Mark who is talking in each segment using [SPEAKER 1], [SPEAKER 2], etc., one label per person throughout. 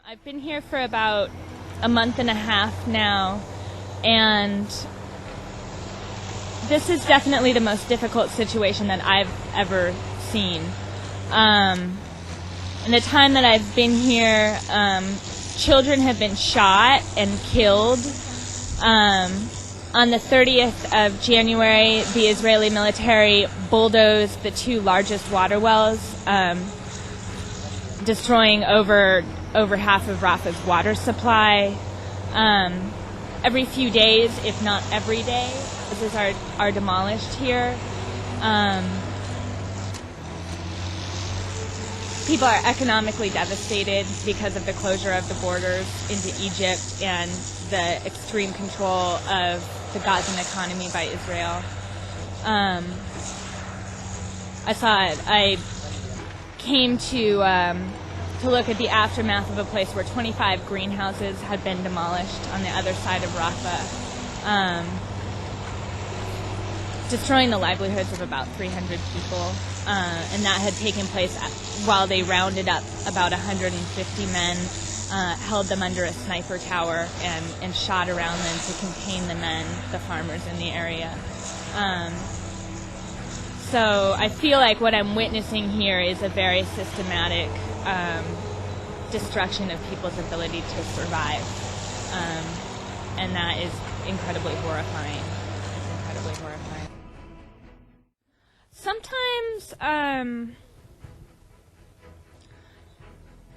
[SPEAKER 1] I've been here for about a month and a half now, and this is definitely the most difficult situation that I've ever seen. In the time that I've been here, children have been shot and killed. On the 30th of January, the Israeli military bulldozed the two largest water wells, destroying over half of Rafah's water supply. Every few days, if not every day, houses are demolished here. People are economically devastated because of the closure of the borders into Egypt and the extreme control of the Gazan economy by Israel. I came to look at the aftermath of a place where 25 greenhouses had been demolished on the other side of Rafah, destroying the livelihoods of about 300 people. And that had taken place while they rounded up about 150 men, held them under a sniper tower, and shot around them to contain the men, the farmers in the area. So I feel like what I'm witnessing here is a very systematic destruction of people's ability to survive. And that is incredibly horrifying. It's incredibly horrifying. Sometimes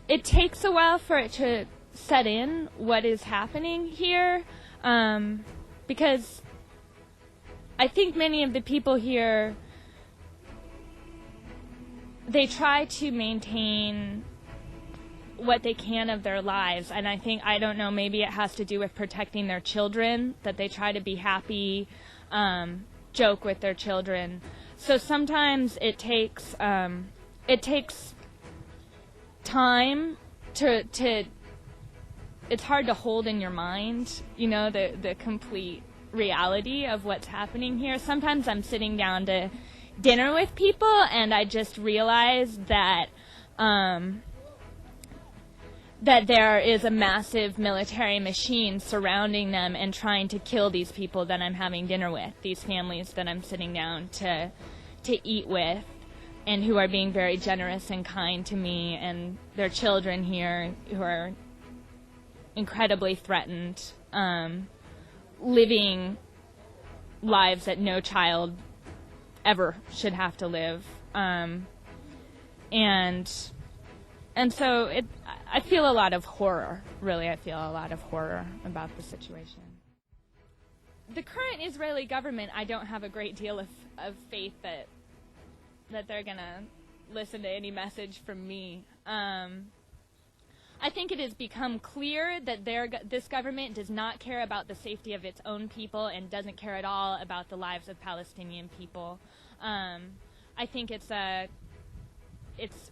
[SPEAKER 1] it takes a while for it to set in what is happening here, because I think many of the people here, they try to maintain what they can of their lives, and I don't know, maybe it has to do with protecting their children, that they try to be happy, joke with their children. So sometimes it takes time to it's hard to hold in your mind, the complete reality of what's happening here. Sometimes I'm sitting down to dinner with people and I just realize that that there is a massive military machine surrounding them and trying to kill these people that I'm having dinner with, these families that I'm sitting down to eat with, and who are being very generous and kind to me, and their children here who are incredibly threatened, living lives that no child ever should have to live. And so I feel a lot of horror, really. I feel a lot of horror about the situation. The current Israeli government, I don't have a great deal of faith that they're going to listen to any message from me. I think it has become clear that this government does not care about the safety of its own people and doesn't care at all about the lives of Palestinian people. I think it's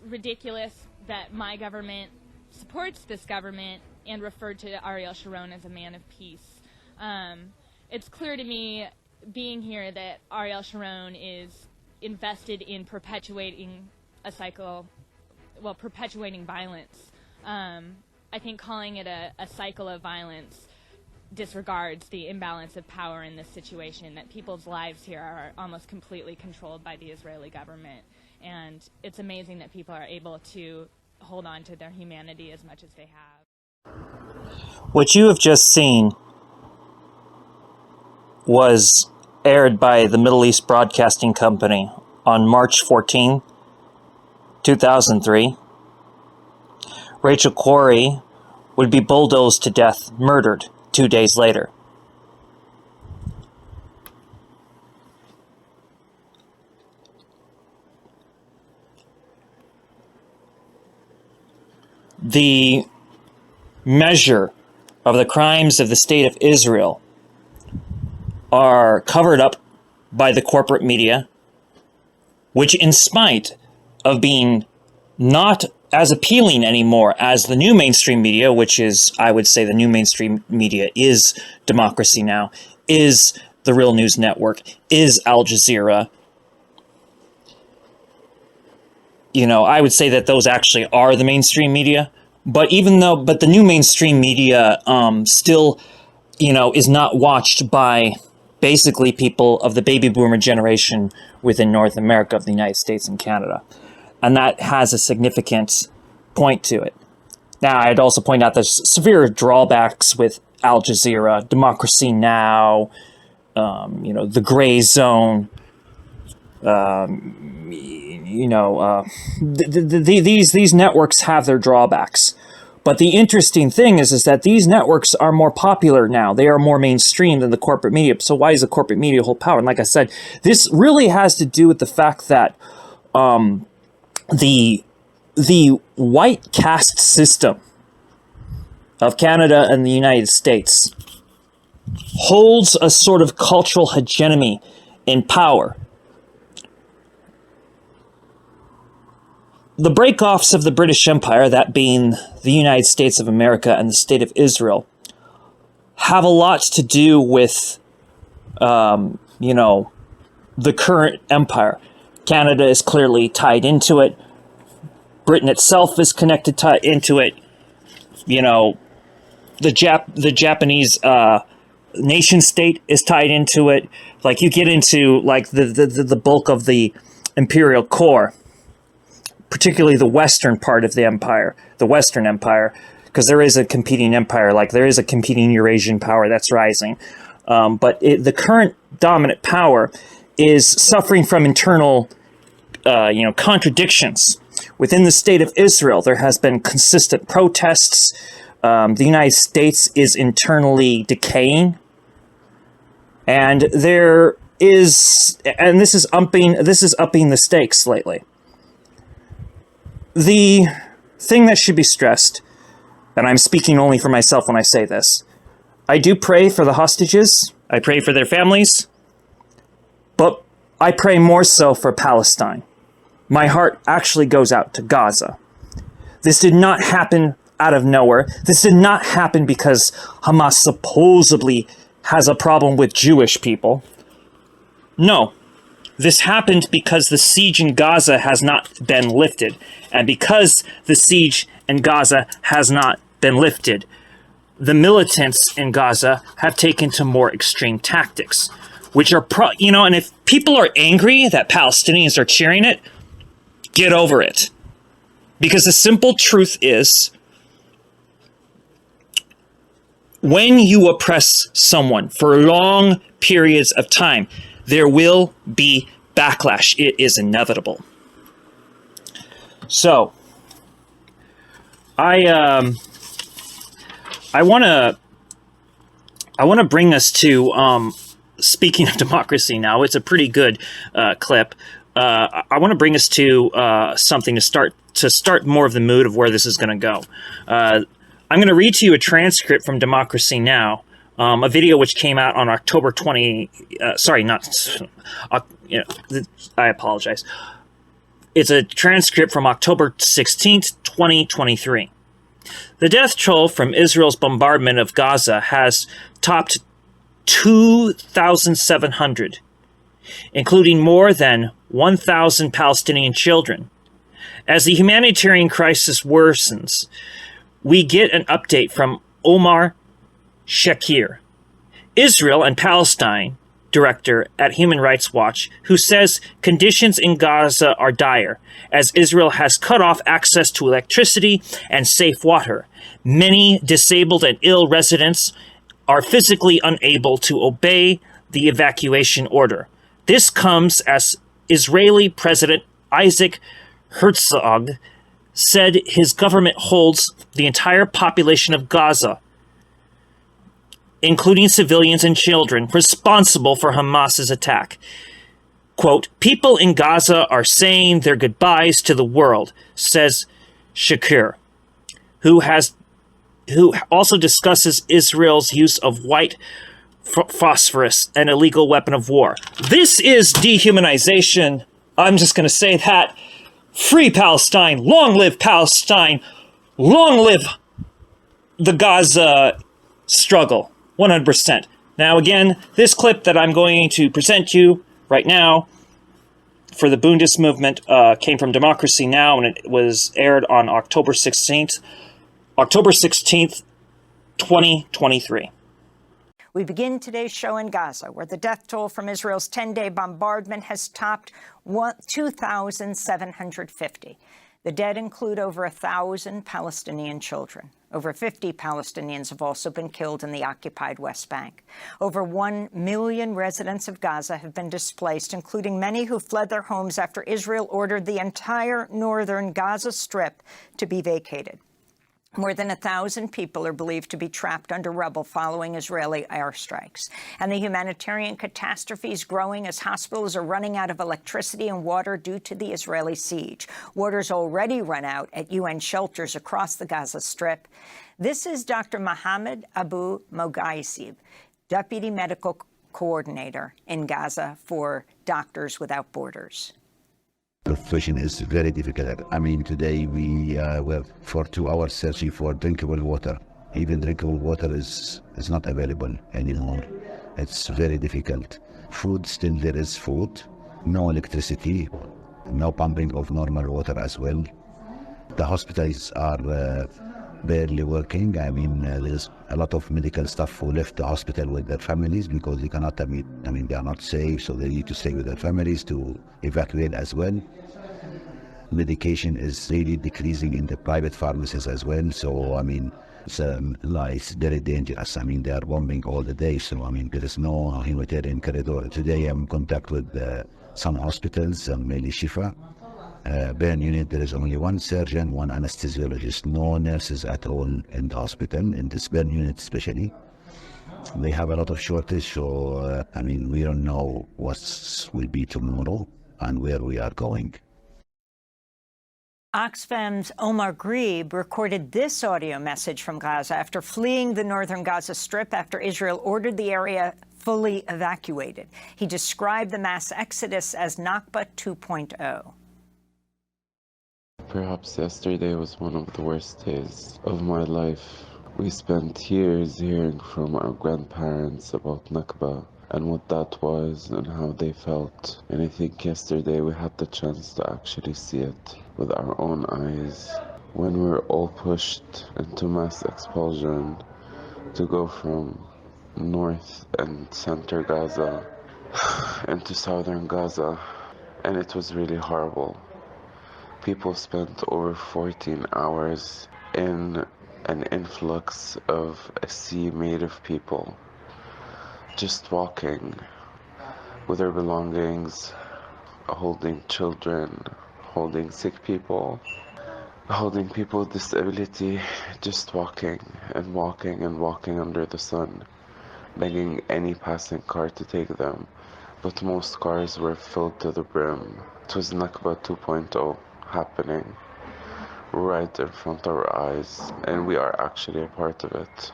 [SPEAKER 1] ridiculous that my government supports this government and referred to Ariel Sharon as a man of peace. It's clear to me, being here, that Ariel Sharon is invested in perpetuating perpetuating violence. I think calling it a cycle of violence disregards the imbalance of power in this situation, that people's lives here are almost completely controlled by the Israeli government. And it's amazing that people are able to hold on to their humanity as much as they have.
[SPEAKER 2] What you have just seen was aired by the Middle East Broadcasting Company on March 14, 2003. Rachel Corrie would be bulldozed to death, murdered 2 days later. The measure of the crimes of the state of Israel are covered up by the corporate media, which, in spite of being not as appealing anymore as the new mainstream media, which is, I would say, the new mainstream media is Democracy Now!, is the Real News Network, is Al Jazeera. I would say that those actually are the mainstream media, But the new mainstream media still, is not watched by basically people of the baby boomer generation within North America, of the United States and Canada. And that has a significant point to it. Now, I'd also point out there's severe drawbacks with Al Jazeera, Democracy Now!, the Gray Zone, these networks have their drawbacks. But the interesting thing is that these networks are more popular now. They are more mainstream than the corporate media. So why does the corporate media hold power? And like I said, this really has to do with the fact that the white caste system of Canada and the United States holds a sort of cultural hegemony in power. The breakoffs of the British Empire, that being the United States of America and the State of Israel, have a lot to do with, the current empire. Canada is clearly tied into it. Britain itself is connected into it. The Japanese nation state is tied into it. Like, you get into like the bulk of the imperial core, particularly the western part of the empire, the Western Empire, because there is a competing empire, like there is a competing Eurasian power that's rising. But the current dominant power is suffering from internal, contradictions. Within the State of Israel, there has been consistent protests. The United States is internally decaying. And this is upping the stakes lately. The thing that should be stressed, and I'm speaking only for myself when I say this, I do pray for the hostages, I pray for their families, but I pray more so for Palestine. My heart actually goes out to Gaza. This did not happen out of nowhere. This did not happen because Hamas supposedly has a problem with Jewish people. No. This happened because the siege in Gaza has not been lifted. And because the siege in Gaza has not been lifted, the militants in Gaza have taken to more extreme tactics, which are, and if people are angry that Palestinians are cheering it, get over it. Because the simple truth is, when you oppress someone for long periods of time, there will be backlash. It is inevitable. So, I want to bring us to, speaking of democracy now, it's a pretty good clip. I want to bring us to something to start more of the mood of where this is going to go. I'm going to read to you a transcript from Democracy Now!, a video which came out on October 20. I apologize. It's a transcript from October 16th, 2023. The death toll from Israel's bombardment of Gaza has topped 2,700, including more than 1,000 Palestinian children. As the humanitarian crisis worsens, we get an update from Omar Shakir, Israel and Palestine director at Human Rights Watch, who says conditions in Gaza are dire, as Israel has cut off access to electricity and safe water. Many disabled and ill residents are physically unable to obey the evacuation order. This comes as Israeli President Isaac Herzog said his government holds the entire population of Gaza, including civilians and children, responsible for Hamas's attack. Quote, people in Gaza are saying their goodbyes to the world, says Shakir, who also discusses Israel's use of white phosphorus, an illegal weapon of war. This is dehumanization. I'm just going to say that. Free Palestine. Long live Palestine. Long live the Gaza struggle. 100%. Now, again, this clip that I'm going to present you right now for the Bundist movement came from Democracy Now! And it was aired on October 16th. October 16th, 2023.
[SPEAKER 3] We begin today's show in Gaza, where the death toll from Israel's 10-day bombardment has topped 2,750. The dead include over 1,000 Palestinian children. Over 50 Palestinians have also been killed in the occupied West Bank. Over 1 million residents of Gaza have been displaced, including many who fled their homes after Israel ordered the entire northern Gaza Strip to be vacated. More than 1,000 people are believed to be trapped under rubble following Israeli airstrikes. And the humanitarian catastrophe is growing as hospitals are running out of electricity and water due to the Israeli siege. Water's already run out at UN shelters across the Gaza Strip. This is Dr. Mohammed Abu Mogaisib, Deputy Medical Coordinator in Gaza for Doctors Without Borders.
[SPEAKER 4] The situation is very difficult. I mean, today we were for 2 hours searching for drinkable water. Even drinkable water is not available anymore. It's very difficult. Food, still there is food. No electricity, no pumping of normal water as well. The hospitals are barely working. I mean, there's a lot of medical staff who left the hospital with their families because they cannot, they are not safe, so they need to stay with their families to evacuate as well. Medication is really decreasing in the private pharmacies as well, so I mean, it's very dangerous. I mean, they are bombing all the day, so I mean, there is no humanitarian corridor. Today I'm in contact with some hospitals, mainly Shifa. Burn unit, there is only one surgeon, one anesthesiologist, no nurses at all in the hospital, in this burn unit especially. They have a lot of shortage, so I mean, we don't know what will be tomorrow and where we are going.
[SPEAKER 3] Oxfam's Omar Grebe recorded this audio message from Gaza after fleeing the northern Gaza Strip after Israel ordered the area fully evacuated. He described the mass exodus as Nakba 2.0.
[SPEAKER 5] Perhaps yesterday was one of the worst days of my life. We spent years hearing from our grandparents about Nakba and what that was and how they felt. And I think yesterday we had the chance to actually see it with our own eyes. When we were all pushed into mass expulsion to go from north and center Gaza into southern Gaza. And it was really horrible. People spent over 14 hours in an influx of a sea made of people, just walking with their belongings, holding children, holding sick people, holding people with disability, just walking and walking and walking under the sun, begging any passing car to take them. But most cars were filled to the brim. It was Nakba 2.0 happening right in front of our eyes, and we are actually a part of it.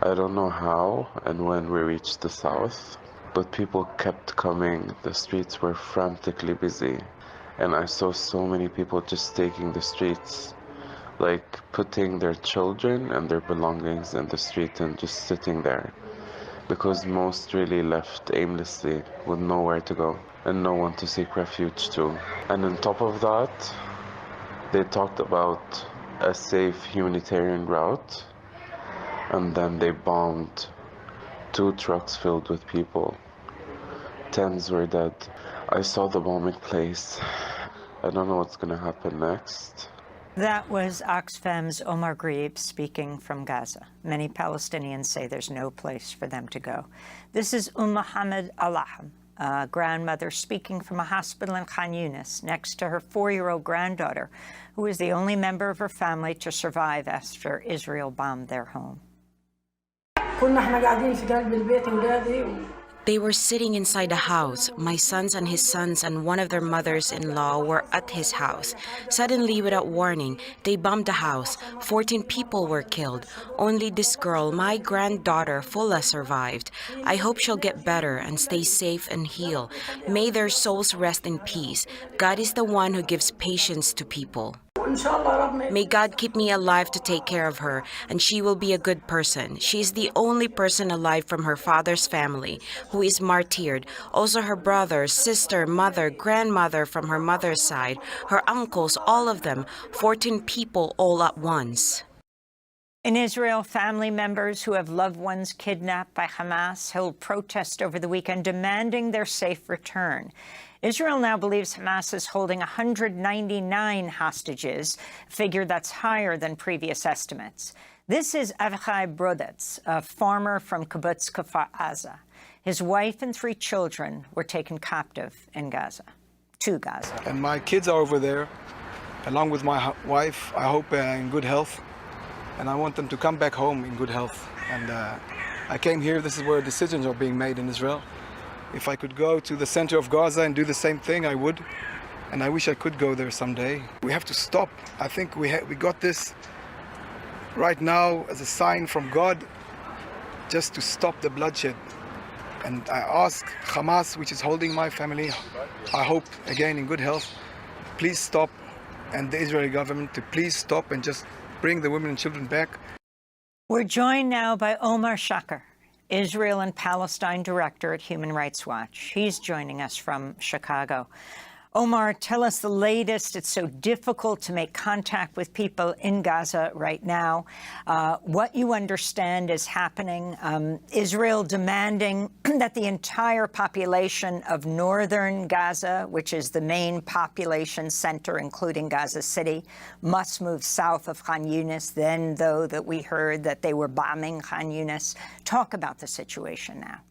[SPEAKER 5] I don't know how and when we reached the south, but people kept coming. The streets were frantically busy, and I saw so many people just taking the streets, like putting their children and their belongings in the street and just sitting there, because most really left aimlessly with nowhere to go and no one to seek refuge to. And on top of that, they talked about a safe humanitarian route, and then they bombed 2 trucks filled with people. Tens were dead. I saw the bombing place. I don't know what's gonna happen next.
[SPEAKER 3] That was Oxfam's Omar Grebe speaking from Gaza. Many Palestinians say there's no place for them to go. This is Mohammed Alaham, a grandmother speaking from a hospital in Khan Yunis next to her 4-year-old granddaughter, who is the only member of her family to survive after Israel bombed their home.
[SPEAKER 6] They were sitting inside the house. My sons and one of their mothers-in-law were at his house. Suddenly, without warning, they bombed the house. 14 people were killed. Only this girl, my granddaughter, Fulla, survived. I hope she'll get better and stay safe and heal. May their souls rest in peace. God is the one who gives patience to people. May God keep me alive to take care of her, and she will be a good person. She is the only person alive from her father's family who is martyred. Also her brother, sister, mother, grandmother from her mother's side, her uncles, all of them, 14 people all at once.
[SPEAKER 3] In Israel, family members who have loved ones kidnapped by Hamas held protest over the weekend demanding their safe return. Israel now believes Hamas is holding 199 hostages, a figure that's higher than previous estimates. This is Avichai Brodetz, a farmer from Kibbutz Kfar Aza. His wife and 3 children were taken captive in Gaza, to Gaza.
[SPEAKER 7] And my kids are over there, along with my wife, I hope in good health. And I want them to come back home in good health. And I came here, this is where decisions are being made in Israel. If I could go to the center of Gaza and do the same thing, I would. And I wish I could go there someday. We have to stop. I think we got this right now as a sign from God just to stop the bloodshed. And I ask Hamas, which is holding my family, I hope, again, in good health, please stop. And the Israeli government to please stop and just bring the women and children back.
[SPEAKER 3] We're joined now by Omar Shaker, Israel and Palestine Director at Human Rights Watch. He's joining us from Chicago. Omar, tell us the latest. It's so difficult to make contact with people in Gaza right now. What you understand is happening. Israel demanding that the entire population of northern Gaza, which is the main population center, including Gaza City, must move south of Khan Yunis. Then, though, that we heard that they were bombing Khan Yunis. Talk about the situation now.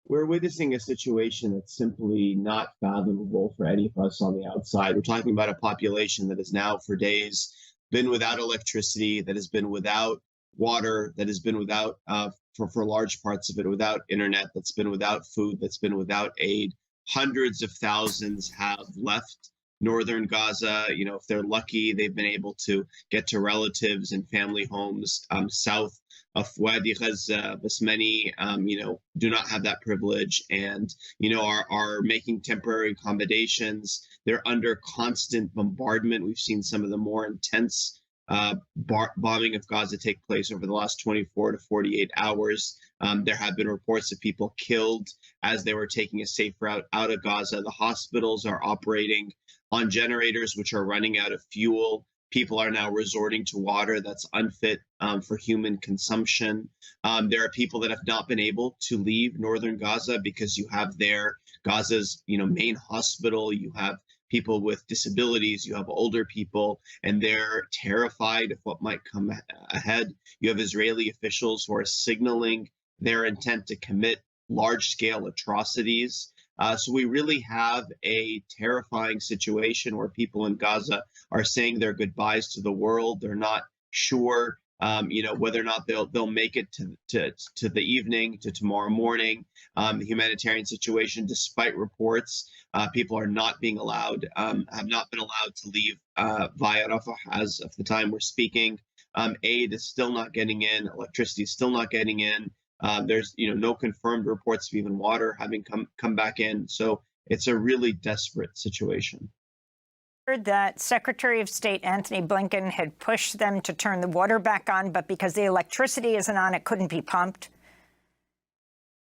[SPEAKER 8] We're witnessing a situation that's simply not fathomable for any of us on the outside. We're talking about a population that has now for days been without electricity, that has been without water, that has been without, for large parts of it, without internet, that's been without food, that's been without aid. Hundreds of thousands have left northern Gaza. You know, if they're lucky, they've been able to get to relatives and family homes south of Wadi Gaza, but many, do not have that privilege and, are making temporary accommodations. They're under constant bombardment. We've seen some of the more intense bombing of Gaza take place over the last 24 to 48 hours. There have been reports of people killed as they were taking a safe route out of Gaza. The hospitals are operating on generators, which are running out of fuel. People are now resorting to water that's unfit for human consumption. There are people that have not been able to leave northern Gaza because you have there Gaza's, main hospital. You have people with disabilities. You have older people, and they're terrified of what might come ahead. You have Israeli officials who are signaling their intent to commit large-scale atrocities. So we really have a terrifying situation where people in Gaza are saying their goodbyes to the world. They're not sure, whether or not they'll make it to the evening, to tomorrow morning. The humanitarian situation, despite reports, people are not being allowed, have not been allowed to leave via Rafah as of the time we're speaking. Aid is still not getting in. Electricity is still not getting in. There's no confirmed reports of even water having come back in. So it's a really desperate situation.
[SPEAKER 3] Heard that Secretary of State Antony Blinken had pushed them to turn the water back on, but because the electricity isn't on, it couldn't be pumped.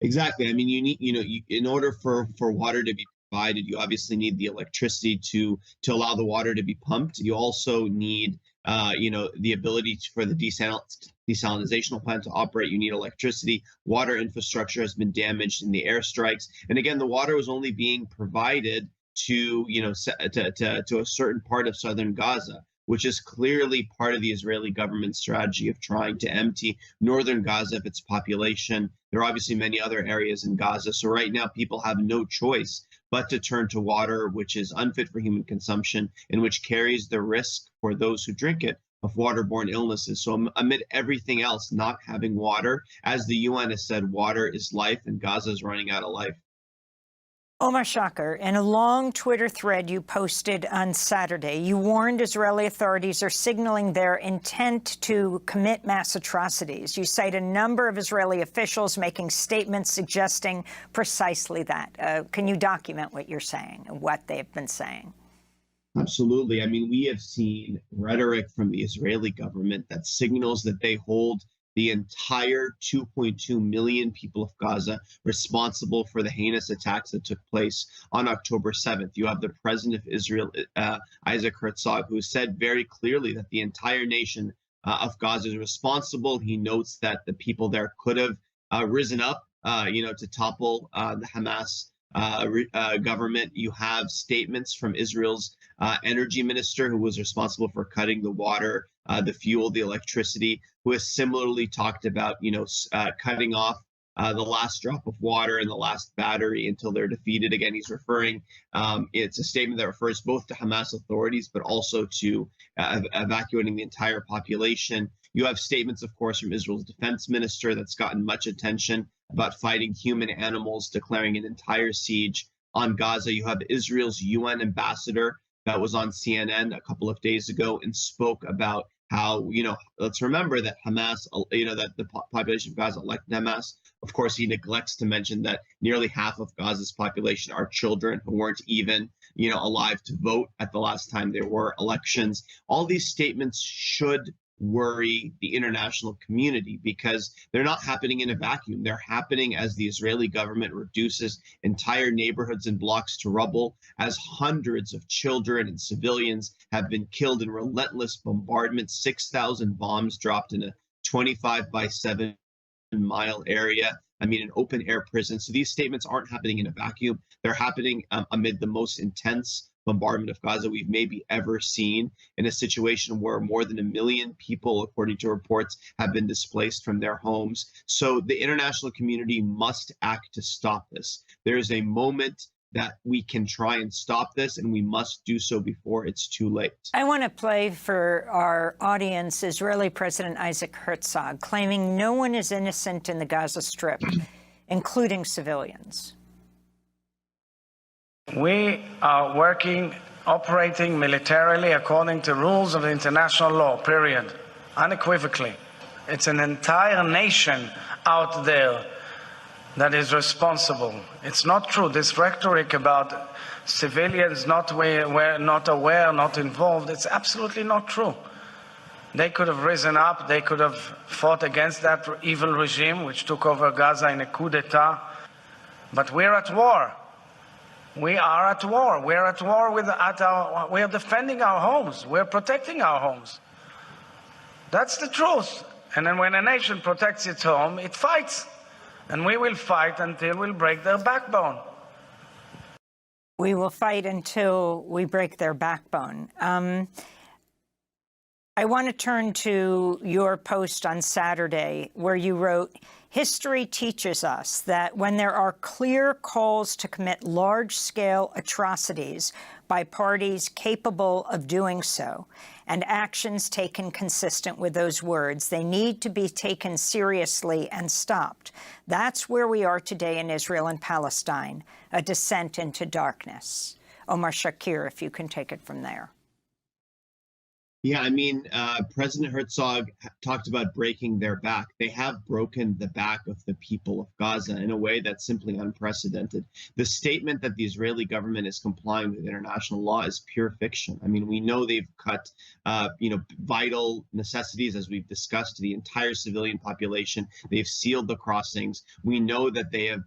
[SPEAKER 8] Exactly. I mean, you need, in order for water to be provided, you obviously need the electricity to allow the water to be pumped. You also need the ability for the desalinizational plant to operate. You need electricity. Water infrastructure has been damaged in the airstrikes. And again, the water was only being provided to a certain part of southern Gaza, which is clearly part of the Israeli government's strategy of trying to empty northern Gaza of its population. There are obviously many other areas in Gaza. So right now, people have no choice but to turn to water, which is unfit for human consumption and which carries the risk for those who drink it of waterborne illnesses. So amid everything else, not having water, as the UN has said, water is life, and Gaza is running out of life.
[SPEAKER 3] Omar Shaker, in a long Twitter thread you posted on Saturday, you warned Israeli authorities are signaling their intent to commit mass atrocities. You cite a number of Israeli officials making statements suggesting precisely that. Can you document what you're saying and what they've been saying?
[SPEAKER 8] Absolutely. I mean, we have seen rhetoric from the Israeli government that signals that they hold the entire 2.2 million people of Gaza responsible for the heinous attacks that took place on October 7th. You have the president of Israel, Isaac Herzog, who said very clearly that the entire nation of Gaza is responsible. He notes that the people there could have risen up, to topple the Hamas government. You have statements from Israel's energy minister, who was responsible for cutting the water, the fuel, the electricity, who has similarly talked about, cutting off the last drop of water and the last battery until they're defeated. Again, he's referring, it's a statement that refers both to Hamas authorities, but also to evacuating the entire population. You have statements, of course, from Israel's defense minister that's gotten much attention about fighting human animals, declaring an entire siege on Gaza. You have Israel's UN ambassador that was on CNN a couple of days ago and spoke about how, let's remember that Hamas, that the population of Gaza elected Hamas. Of course, he neglects to mention that nearly half of Gaza's population are children who weren't even, alive to vote at the last time there were elections. All these statements should worry the international community because they're not happening in a vacuum. They're happening as the Israeli government reduces entire neighborhoods and blocks to rubble, as hundreds of children and civilians have been killed in relentless bombardments, 6,000 bombs dropped in a 25 by 7 mile area. An open air prison. So these statements aren't happening in a vacuum. They're happening amid the most intense bombardment of Gaza we've maybe ever seen, in a situation where more than 1 million people, according to reports, have been displaced from their homes. So the international community must act to stop this. There is a moment that we can try and stop this, and we must do so before it's too late.
[SPEAKER 3] I want to play for our audience Israeli President Isaac Herzog claiming no one is innocent in the Gaza Strip, including civilians.
[SPEAKER 9] We are operating militarily according to rules of international law, period, unequivocally. It's an entire nation out there that is responsible. It's not true. This rhetoric about civilians not aware, not involved, it's absolutely not true. They could have risen up. They could have fought against that evil regime which took over Gaza in a coup d'etat. But we're at war. We are at war. We're at war we are defending our homes. We're protecting our homes. That's the truth. And then when a nation protects its home, it fights. And we will fight until we break their backbone.
[SPEAKER 3] We will fight until we break their backbone. I want to turn to your post on Saturday where you wrote, "History teaches us that when there are clear calls to commit large-scale atrocities by parties capable of doing so, and actions taken consistent with those words, they need to be taken seriously and stopped. That's where we are today in Israel and Palestine, a descent into darkness." Omar Shakir, if you can take it from there.
[SPEAKER 8] Yeah, President Herzog talked about breaking their back. They have broken the back of the people of Gaza in a way that's simply unprecedented. The statement that the Israeli government is complying with international law is pure fiction. We know they've cut, vital necessities, as we've discussed, to the entire civilian population. They've sealed the crossings. We know that they have,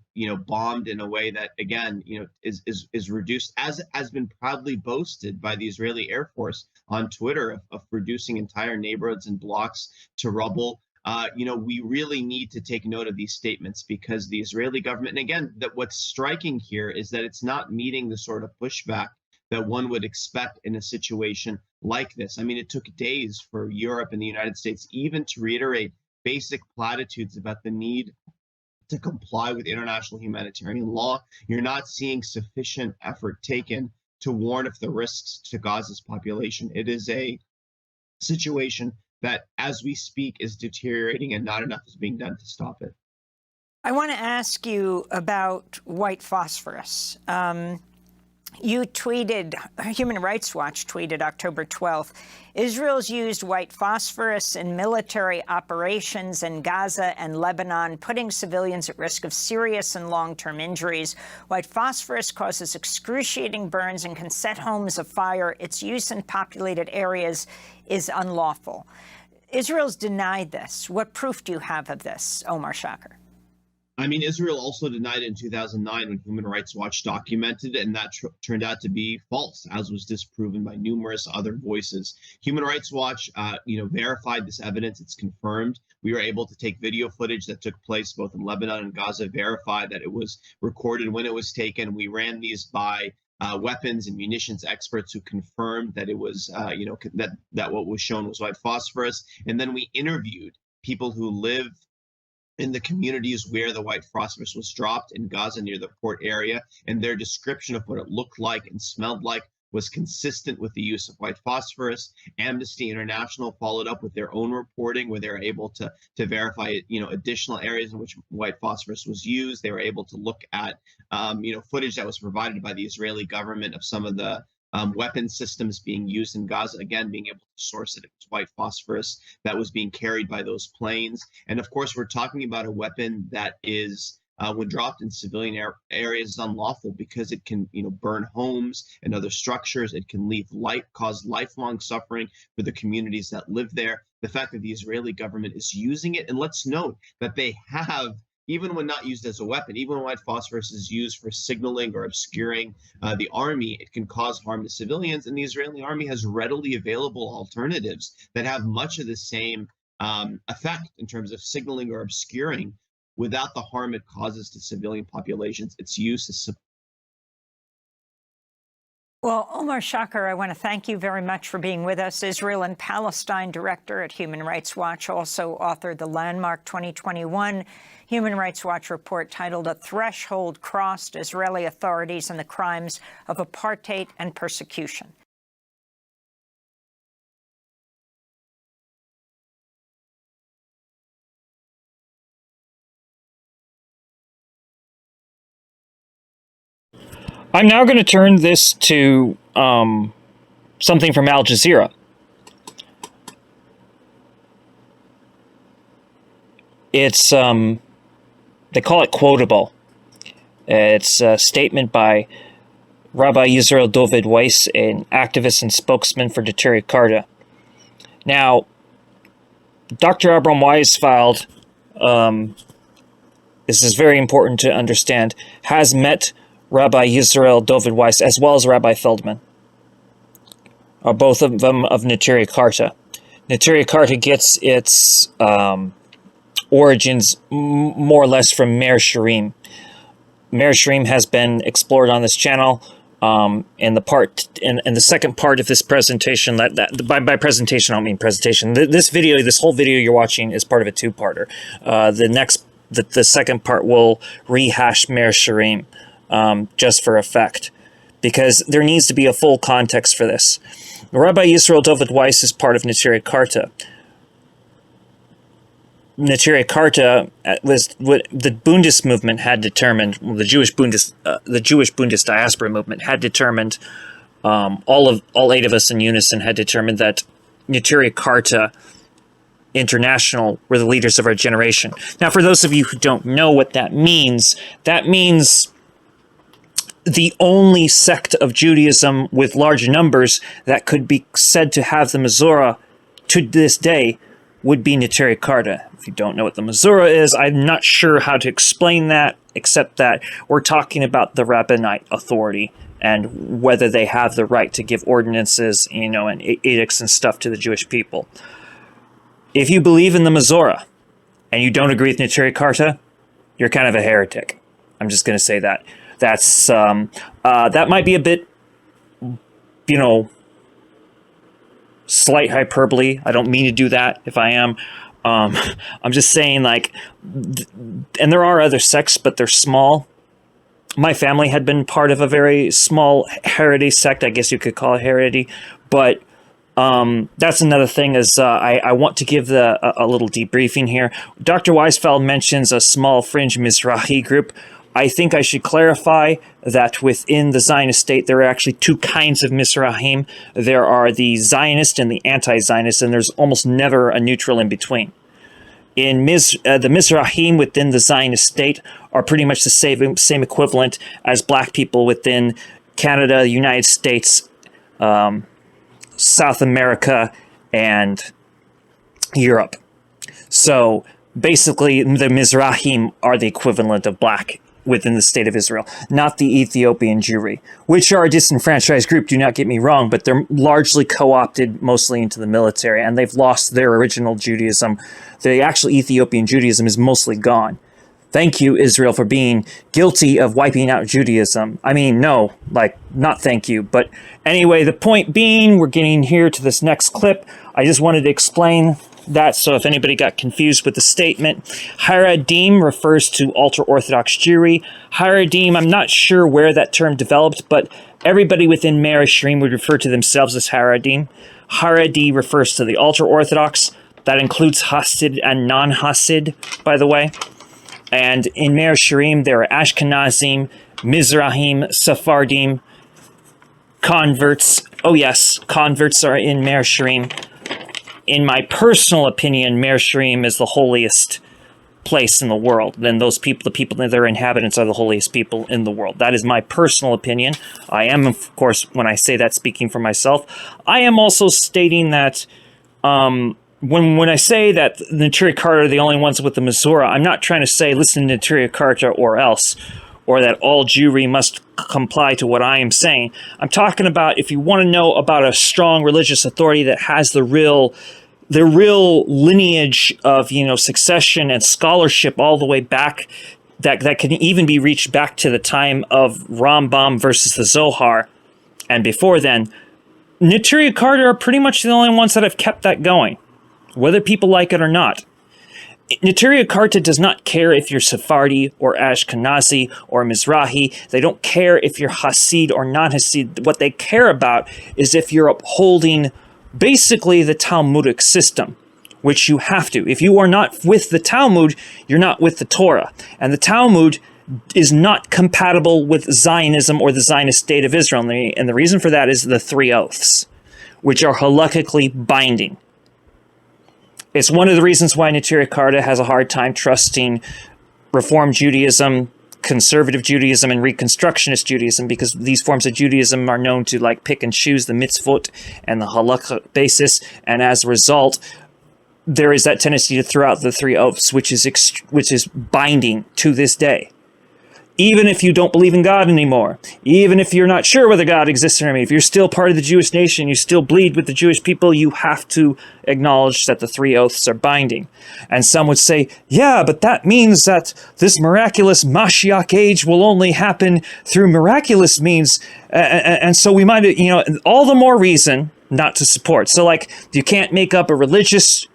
[SPEAKER 8] bombed in a way that, again, is reduced, as has been proudly boasted by the Israeli Air Force on Twitter, of reducing entire neighborhoods and blocks to rubble. We really need to take note of these statements because the Israeli government, and again, that what's striking here is that it's not meeting the sort of pushback that one would expect in a situation like this. It took days for Europe and the United States even to reiterate basic platitudes about the need to comply with international humanitarian law. You're not seeing sufficient effort taken to warn of the risks to Gaza's population. It is a situation that, as we speak, is deteriorating and not enough is being done to stop it.
[SPEAKER 3] I want to ask you about white phosphorus. You tweeted, Human Rights Watch tweeted October 12th, Israel's used white phosphorus in military operations in Gaza and Lebanon, putting civilians at risk of serious and long-term injuries. White phosphorus causes excruciating burns and can set homes afire. Its use in populated areas is unlawful. Israel's denied this. What proof do you have of this, Omar Shakir?
[SPEAKER 8] I mean, Israel also denied it in 2009 when Human Rights Watch documented it, and that turned out to be false, as was disproven by numerous other voices. Human Rights Watch, verified this evidence. It's confirmed. We were able to take video footage that took place both in Lebanon and Gaza, verify that it was recorded when it was taken. We ran these by weapons and munitions experts who confirmed that it was, that what was shown was white phosphorus. And then we interviewed people who live in the communities where the white phosphorus was dropped in Gaza near the port area, and their description of what it looked like and smelled like was consistent with the use of white phosphorus. Amnesty International followed up with their own reporting where they were able to verify, additional areas in which white phosphorus was used. They were able to look at, footage that was provided by the Israeli government of some of the weapon systems being used in Gaza, again, being able to source it. It was white phosphorus that was being carried by those planes. And of course, we're talking about a weapon that is, when dropped in civilian areas, is unlawful because it can, burn homes and other structures. It can cause lifelong suffering for the communities that live there. The fact that the Israeli government is using it, and let's note that they have, even when not used as a weapon, even when white phosphorus is used for signaling or obscuring the army, it can cause harm to civilians. And the Israeli army has readily available alternatives that have much of the same effect in terms of signaling or obscuring without the harm it causes to civilian populations. Its use is
[SPEAKER 3] Well, Omar Shakar, I want to thank you very much for being with us. Israel and Palestine director at Human Rights Watch, also authored the landmark 2021 Human Rights Watch report titled "A Threshold Crossed: Israeli Authorities and the Crimes of Apartheid and Persecution."
[SPEAKER 2] I'm now going to turn this to something from Al Jazeera. It's, they call it quotable. It's a statement by Rabbi Yisrael David Weiss, an activist and spokesman for Neturei Karta. Now, Dr. Abram Weisfeld, this is very important to understand, has met Rabbi Yisrael David Weiss, as well as Rabbi Feldman, are both of them of Neturei Karta. Neturei Karta gets its origins more or less from Meir Sharim. Meir Sharim has been explored on this channel. In the second part of this presentation, by presentation I don't mean presentation. This whole video you're watching is part of a two-parter. The second part will rehash Meir Sharim. Just for effect, because there needs to be a full context for this. Rabbi Yisrael David Weiss is part of Neturei Karta. Neturei Karta was what the Bundist movement had determined. The Jewish Bundist diaspora movement had determined. All 8 of us in unison had determined that Neturei Karta International were the leaders of our generation. Now, for those of you who don't know what that means the only sect of Judaism with large numbers that could be said to have the Mizorah to this day would be Neturei Karta. If you don't know what the Mizorah is, I'm not sure how to explain that, except that we're talking about the rabbinite authority and whether they have the right to give ordinances, and edicts and stuff to the Jewish people. If you believe in the Mizorah and you don't agree with Neturei Karta, you're kind of a heretic. I'm just going to say that. That's that might be a bit, slight hyperbole. I don't mean to do that. If I am, I'm just saying, and there are other sects, but they're small. My family had been part of a very small Haredi sect, I guess you could call it Haredi, but that's another thing. I want to give a little debriefing here. Dr. Weisfeld mentions a small fringe Mizrahi group. I think I should clarify that within the Zionist state, there are actually 2 kinds of Mizrahim. There are the Zionist and the anti-Zionist, and there's almost never a neutral in between. The Mizrahim within the Zionist state are pretty much the same equivalent as black people within Canada, the United States, South America, and Europe. So basically the Mizrahim are the equivalent of black within the state of Israel, not the Ethiopian Jewry, which are a disenfranchised group, do not get me wrong, but they're largely co-opted mostly into the military, and they've lost their original Judaism. The actual Ethiopian Judaism is mostly gone. Thank you, Israel, for being guilty of wiping out Judaism. I mean, no, like, not thank you. But anyway, the point being, we're getting here to this next clip. I just wanted to explain that, so if anybody got confused with the statement. Haredim refers to ultra-Orthodox Jewry. Haredim, I'm not sure where that term developed, but everybody within Meir Shearim would refer to themselves as Haredim. Haredi refers to the ultra-Orthodox. That includes Hasid and non-Hasid, by the way. And in Meir Shearim, there are Ashkenazim, Mizrahim, Sephardim, converts. Oh yes, converts are in Meir Shearim. In my personal opinion, Meir Shearim is the holiest place in the world. Then those people, the people that their inhabitants are the holiest people in the world. That is my personal opinion. I am, of course, when I say that, speaking for myself. I am also stating that when I say that the Neturei Karta are the only ones with the Mizora, I'm not trying to say listen to Neturei Karta or else, or that all Jewry must comply to what I am saying. I'm talking about if you want to know about a strong religious authority that has the real lineage of, succession and scholarship all the way back, that can even be reached back to the time of Rambam versus the Zohar, and before then, Neturei Karta are pretty much the only ones that have kept that going, whether people like it or not. Neturei Karta does not care if you're Sephardi or Ashkenazi or Mizrahi. They don't care if you're Hasid or non-Hasid. What they care about is if you're upholding basically the Talmudic system, which you have to. If you are not with the Talmud, you're not with the Torah. And the Talmud is not compatible with Zionism or the Zionist state of Israel. And the reason for that is the three oaths, which are halakhically binding. It's one of the reasons why Neturei Karta has a hard time trusting Reform Judaism, Conservative Judaism, and Reconstructionist Judaism, because these forms of Judaism are known to pick and choose the mitzvot and the halakha basis, and as a result, there is that tendency to throw out the three oaths, which is binding to this day. Even if you don't believe in God anymore, even if you're not sure whether God exists or not, if you're still part of the Jewish nation, you still bleed with the Jewish people, you have to acknowledge that the three oaths are binding. And some would say, yeah, but that means that this miraculous Mashiach age will only happen through miraculous means. And so we might, all the more reason not to support. So you can't make up a religious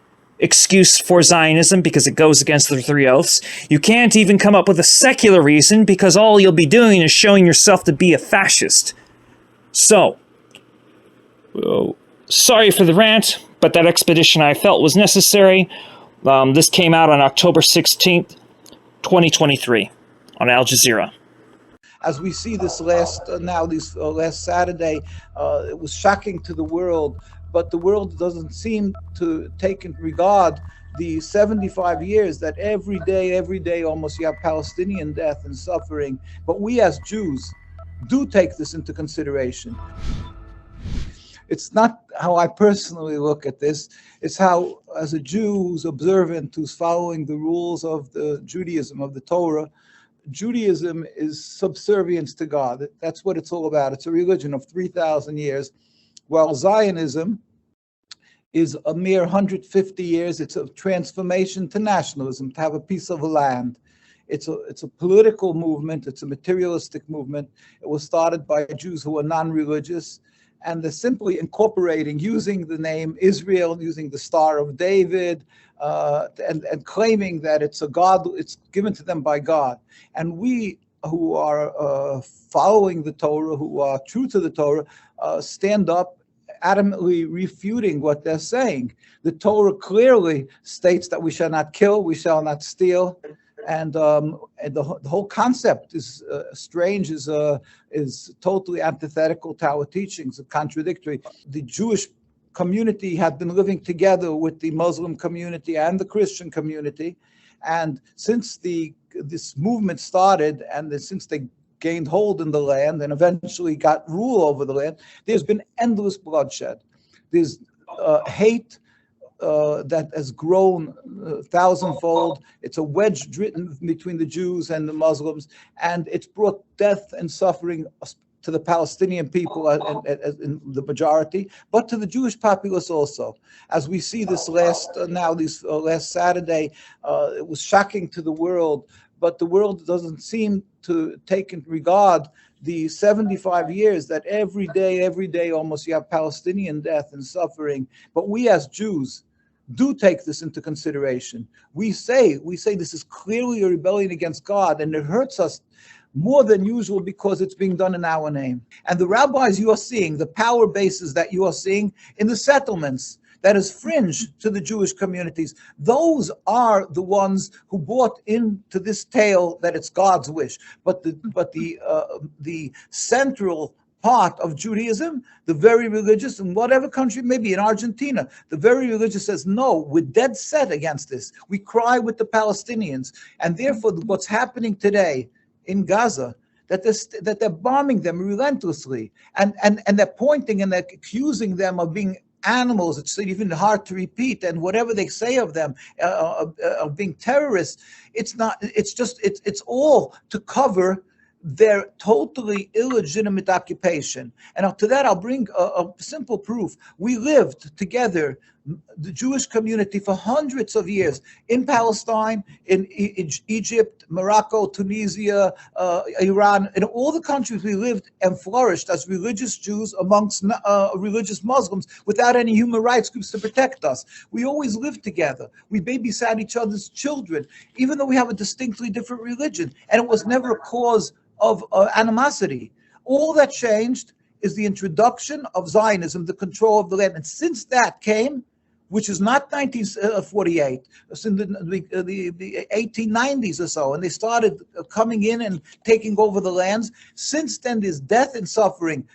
[SPEAKER 2] excuse for Zionism because it goes against the three oaths. You can't even come up with a secular reason because all you'll be doing is showing yourself to be a fascist. So, sorry for the rant, but that expedition I felt was necessary. This came out on October 16th, 2023 on Al Jazeera.
[SPEAKER 10] As we see this last Saturday, it was shocking to the world, but the world doesn't seem to take into regard the 75 years that every day almost you have Palestinian death and suffering. But we as Jews do take this into consideration. It's not how I personally look at this. It's how, as a Jew who's observant, who's following the rules of the Judaism, of the Torah, Judaism is subservience to God. That's what it's all about. It's a religion of 3,000 years, while Zionism is a mere 150 years. It's a transformation to nationalism, to have a piece of land. It's a political movement. It's a materialistic movement. It was started by Jews who are non-religious, and they're simply incorporating, using the name Israel, using the Star of David, and claiming that it's a God, it's given to them by God. And we who are following the Torah, who are true to the Torah, stand up adamantly refuting what they're saying. The Torah clearly states that we shall not kill, we shall not steal, and the whole concept is strange, is totally antithetical to our teachings, contradictory. The Jewish community had been living together with the Muslim community and the Christian community, and since this movement started, and since they gained hold in the land and eventually got rule over the land, there's been endless bloodshed. There's hate that has grown thousandfold. It's a wedge driven between the Jews and the Muslims, and it's brought death and suffering to the Palestinian people in the majority, but to the Jewish populace also. As we see this last Saturday, it was shocking to the world, but the world doesn't seem to take in regard the 75 years that every day almost you have Palestinian death and suffering. But we as Jews do take this into consideration. We say this is clearly a rebellion against God, and it hurts us more than usual because it's being done in our name. And the rabbis you are seeing, the power bases that you are seeing in the settlements that is fringe to the Jewish communities, those are the ones who bought into this tale that it's God's wish. But the central part of Judaism, the very religious, in whatever country, maybe in Argentina, the very religious says, no, we're dead set against this. We cry with the Palestinians. And therefore, what's happening today in Gaza, that they're bombing them relentlessly, and they're pointing and they're accusing them of being animals. It's even hard to repeat, and whatever they say of them of being terrorists, it's not. It's all to cover their totally illegitimate occupation. And to that, I'll bring a simple proof. We lived together, the Jewish community, for hundreds of years in Palestine, in Egypt, Morocco, Tunisia, Iran, in all the countries we lived and flourished as religious Jews amongst religious Muslims without any human rights groups to protect us. We always lived together. We babysat each other's children, even though we have a distinctly different religion. And it was never a cause of animosity. All that changed is the introduction of Zionism, the control of the land. And since that came, which is not 1948, it's in the 1890s or so, and they started coming in and taking over the lands. Since then, there's death and suffering,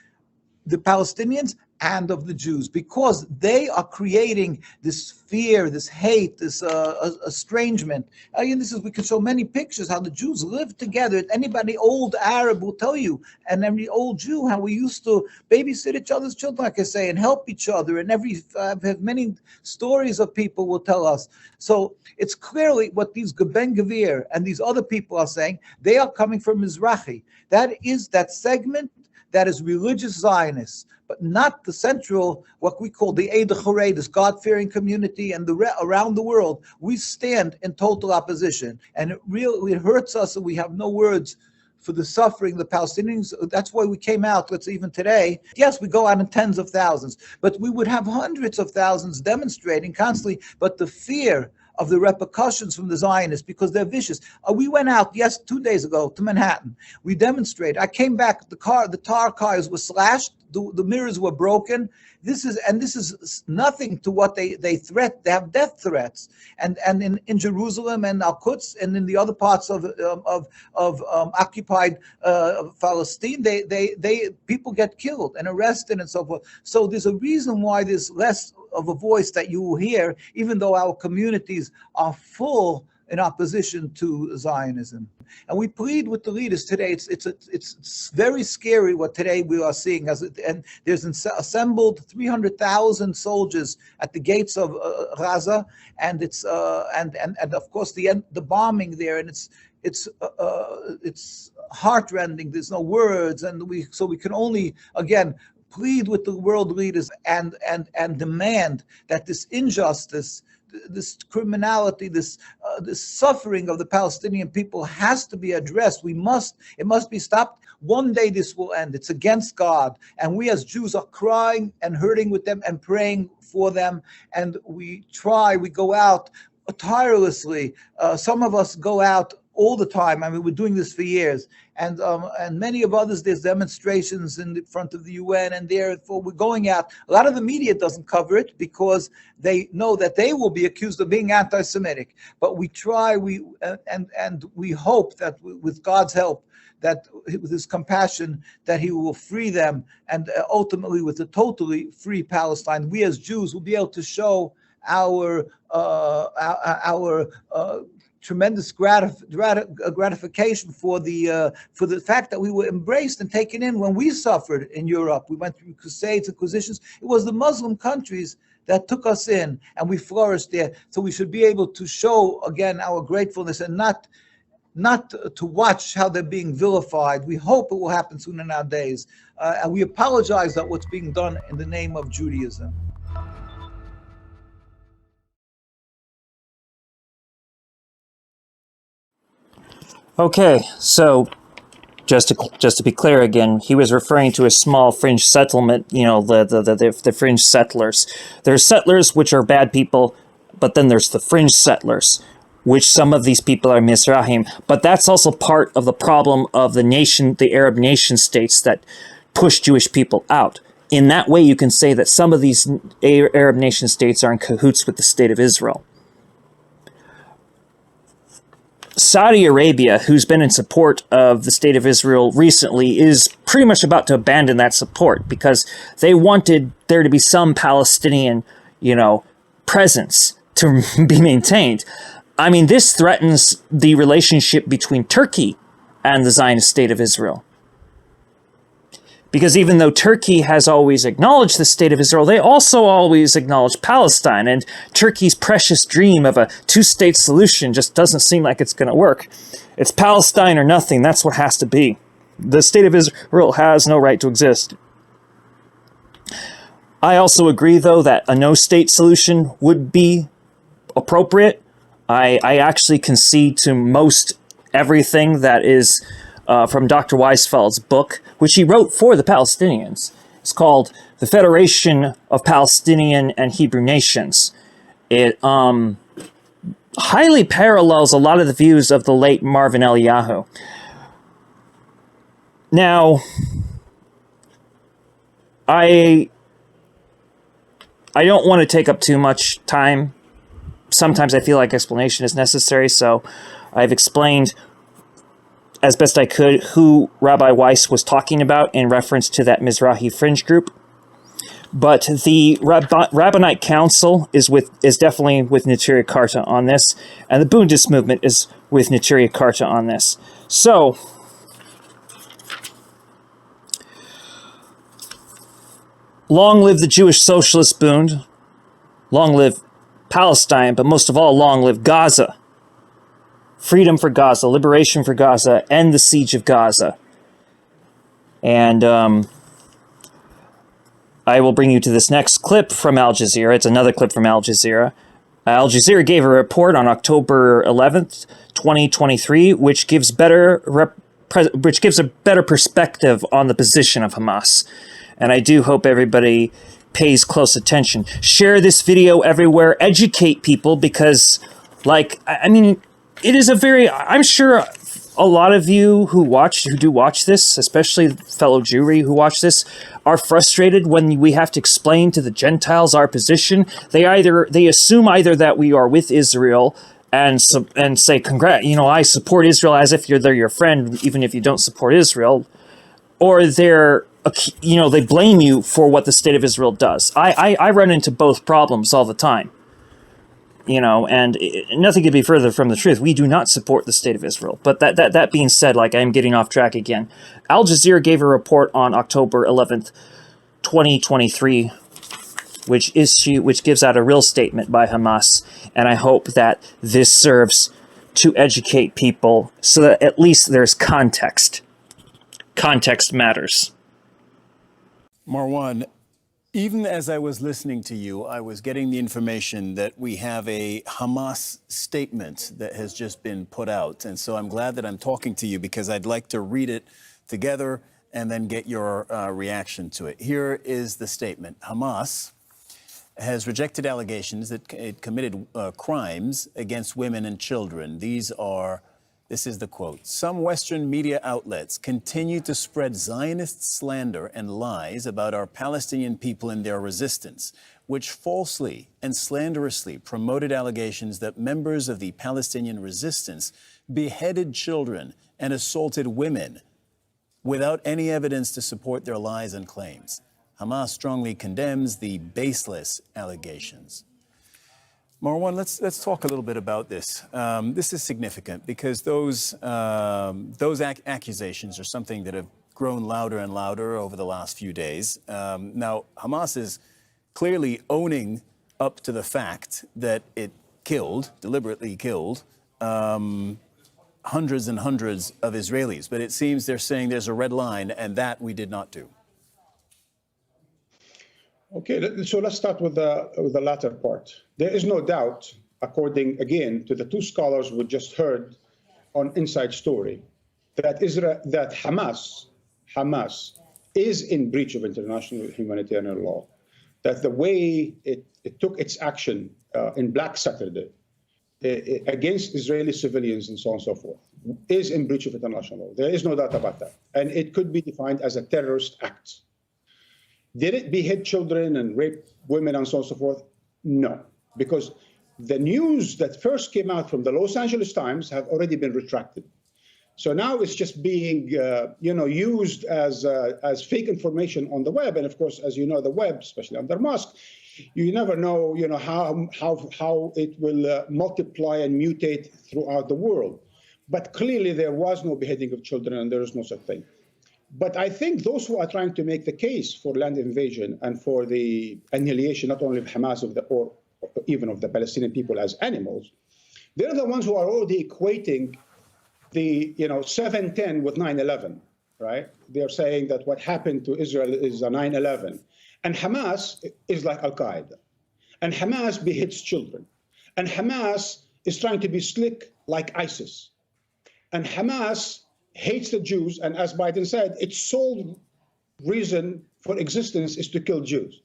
[SPEAKER 10] the Palestinians and of the Jews, because they are creating this fear, this hate, this estrangement. We can show many pictures how the Jews lived together. Anybody old Arab will tell you, and every old Jew, how we used to babysit each other's children, like I say, and help each other. And many stories of people will tell us. So it's clearly what these Ben Gvir and these other people are saying. They are coming from Mizrahi. That is that segment that is religious Zionists, but not the central, what we call the Eid Chorei, this God-fearing community, and around the world. We stand in total opposition, and it hurts us, and we have no words for the suffering, the Palestinians. That's why we came out, even today. Yes, we go out in tens of thousands, but we would have hundreds of thousands demonstrating constantly, but the fear of the repercussions from the Zionists, because they're vicious. We went out, 2 days ago, to Manhattan. We demonstrated. I came back, the tar cars were slashed, the mirrors were broken. This is nothing to what they threat. They have death threats, and in Jerusalem and Al-Quds and in the other parts of occupied Palestine, they people get killed and arrested and so forth. So there's a reason why there's less of a voice that you will hear, even though our communities are full in opposition to Zionism. And we plead with the leaders today. It's very scary what today we are seeing. And there's assembled 300,000 soldiers at the gates of Gaza, and it's and of course the bombing there, and it's heartrending. There's no words, and we can only again plead with the world leaders and demand that this injustice, this criminality, this suffering of the Palestinian people has to be addressed. It must be stopped. One day this will end. It's against God. And we as Jews are crying and hurting with them and praying for them. And we go out tirelessly. Some of us go out all the time. I mean, we're doing this for years. And many of others, there's demonstrations in the front of the UN, and therefore we're going out. A lot of the media doesn't cover it because they know that they will be accused of being anti-Semitic. But we try, and we hope that with God's help, that with his compassion, that he will free them, and ultimately with a totally free Palestine, we as Jews will be able to show our tremendous gratification for the fact that we were embraced and taken in when we suffered in Europe. We went through crusades, inquisitions. It was the Muslim countries that took us in, and we flourished there. So we should be able to show again our gratefulness, and not to watch how they're being vilified. We hope it will happen soon in our days, and we apologize that what's being done in the name of Judaism.
[SPEAKER 2] Okay, so just to be clear again, he was referring to a small fringe settlement. You know, the fringe settlers. There's settlers which are bad people, but then there's the fringe settlers, which some of these people are Mizrahim. But that's also part of the problem of the Arab nation states that push Jewish people out. In that way, you can say that some of these Arab nation states are in cahoots with the state of Israel. Saudi Arabia, who's been in support of the state of Israel recently, is pretty much about to abandon that support because they wanted there to be some Palestinian, presence to be maintained. I mean, this threatens the relationship between Turkey and the Zionist state of Israel. Because even though Turkey has always acknowledged the state of Israel, they also always acknowledge Palestine. And Turkey's precious dream of a two-state solution just doesn't seem like it's going to work. It's Palestine or nothing. That's what has to be. The state of Israel has no right to exist. I also agree, though, that a no-state solution would be appropriate. I actually concede to most everything that is from Dr. Weisfeld's book, which he wrote for the Palestinians. It's called The Federation of Palestinian and Hebrew Nations. It highly parallels a lot of the views of the late Marvin Eliyahu. Now, I don't want to take up too much time. Sometimes I feel like explanation is necessary, so I've explained as best I could who Rabbi Weiss was talking about in reference to that Mizrahi fringe group. But the Rabbinite Council is definitely with Neturei Karta on this, and the Bundist movement is with Neturei Karta on this. So, long live the Jewish Socialist Bund, long live Palestine, but most of all, long live Gaza. Freedom for Gaza, liberation for Gaza, end the siege of Gaza. And I will bring you to this next clip from Al Jazeera. It's another clip from Al Jazeera. Al Jazeera gave a report on October 11th, 2023, which gives a better perspective on the position of Hamas. And I do hope everybody pays close attention. Share this video everywhere. Educate people because, it is I'm sure a lot of you who do watch this, especially fellow Jewry who watch this, are frustrated when we have to explain to the Gentiles our position. They assume either that we are with Israel and say, I support Israel as if they're your friend, even if you don't support Israel, or they blame you for what the state of Israel does. I run into both problems all the time. And nothing could be further from the truth. We do not support the state of Israel. But that being said, I'm getting off track again. Al Jazeera gave a report on October 11th, 2023, which gives out a real statement by Hamas. And I hope that this serves to educate people so that at least there's context. Context matters.
[SPEAKER 11] Marwan, even as I was listening to you, I was getting the information that we have a Hamas statement that has just been put out. And so I'm glad that I'm talking to you because I'd like to read it together and then get your reaction to it. Here is the statement. Hamas has rejected allegations that it committed crimes against women and children. This is the quote. Some Western media outlets continue to spread Zionist slander and lies about our Palestinian people and their resistance, which falsely and slanderously promoted allegations that members of the Palestinian resistance beheaded children and assaulted women without any evidence to support their lies and claims. Hamas strongly condemns the baseless allegations. Marwan, let's talk a little bit about this. This is significant because those accusations are something that have grown louder and louder over the last few days. Now, Hamas is clearly owning up to the fact that it deliberately killed, hundreds and hundreds of Israelis. But it seems they're saying there's a red line, and that we did not do.
[SPEAKER 12] Okay, so let's start with the latter part. There is no doubt, according, again, to the two scholars we just heard on Inside Story, that Hamas is in breach of international humanitarian law, that the way it took its action in Black Saturday against Israeli civilians and so on and so forth is in breach of international law. There is no doubt about that. And it could be defined as a terrorist act. Did it behead children and rape women and so on and so forth? No, because the news that first came out from the Los Angeles Times have already been retracted. So now it's just being, used as fake information on the web. And of course, as you know, the web, especially under Musk, you never know, how it will multiply and mutate throughout the world. But clearly, there was no beheading of children, and there is no such thing. But I think those who are trying to make the case for land invasion and for the annihilation, not only of Hamas or even of the Palestinian people as animals, they're the ones who are already equating the 7/10 with 9/11, right? They're saying that what happened to Israel is a 9/11, and Hamas is like Al Qaeda, and Hamas beheads children, and Hamas is trying to be slick like ISIS, and Hamas hates the Jews, and as Biden said, its sole reason for existence is to kill Jews.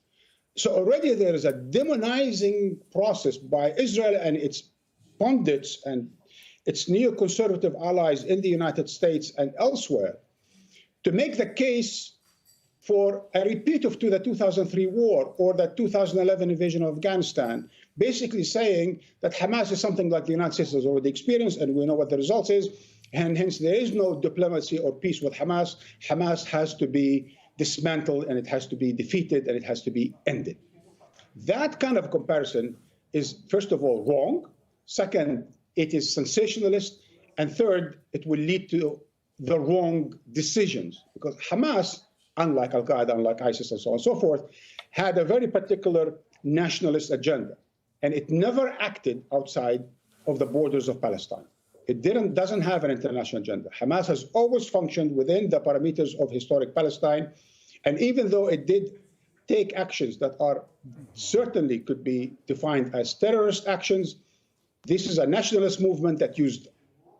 [SPEAKER 12] So already there is a demonizing process by Israel and its pundits and its neoconservative allies in the United States and elsewhere to make the case for a repeat of the 2003 war or the 2011 invasion of Afghanistan, basically saying that Hamas is something like the United States has already experienced, and we know what the result is. And hence, there is no diplomacy or peace with Hamas. Hamas has to be dismantled, and it has to be defeated, and it has to be ended. That kind of comparison is, first of all, wrong. Second, it is sensationalist. And third, it will lead to the wrong decisions. Because Hamas, unlike Al-Qaeda, unlike ISIS, and so on and so forth, had a very particular nationalist agenda. And it never acted outside of the borders of Palestine. It doesn't have an international agenda. Hamas has always functioned within the parameters of historic Palestine. And even though it did take actions that are certainly could be defined as terrorist actions, this is a nationalist movement that used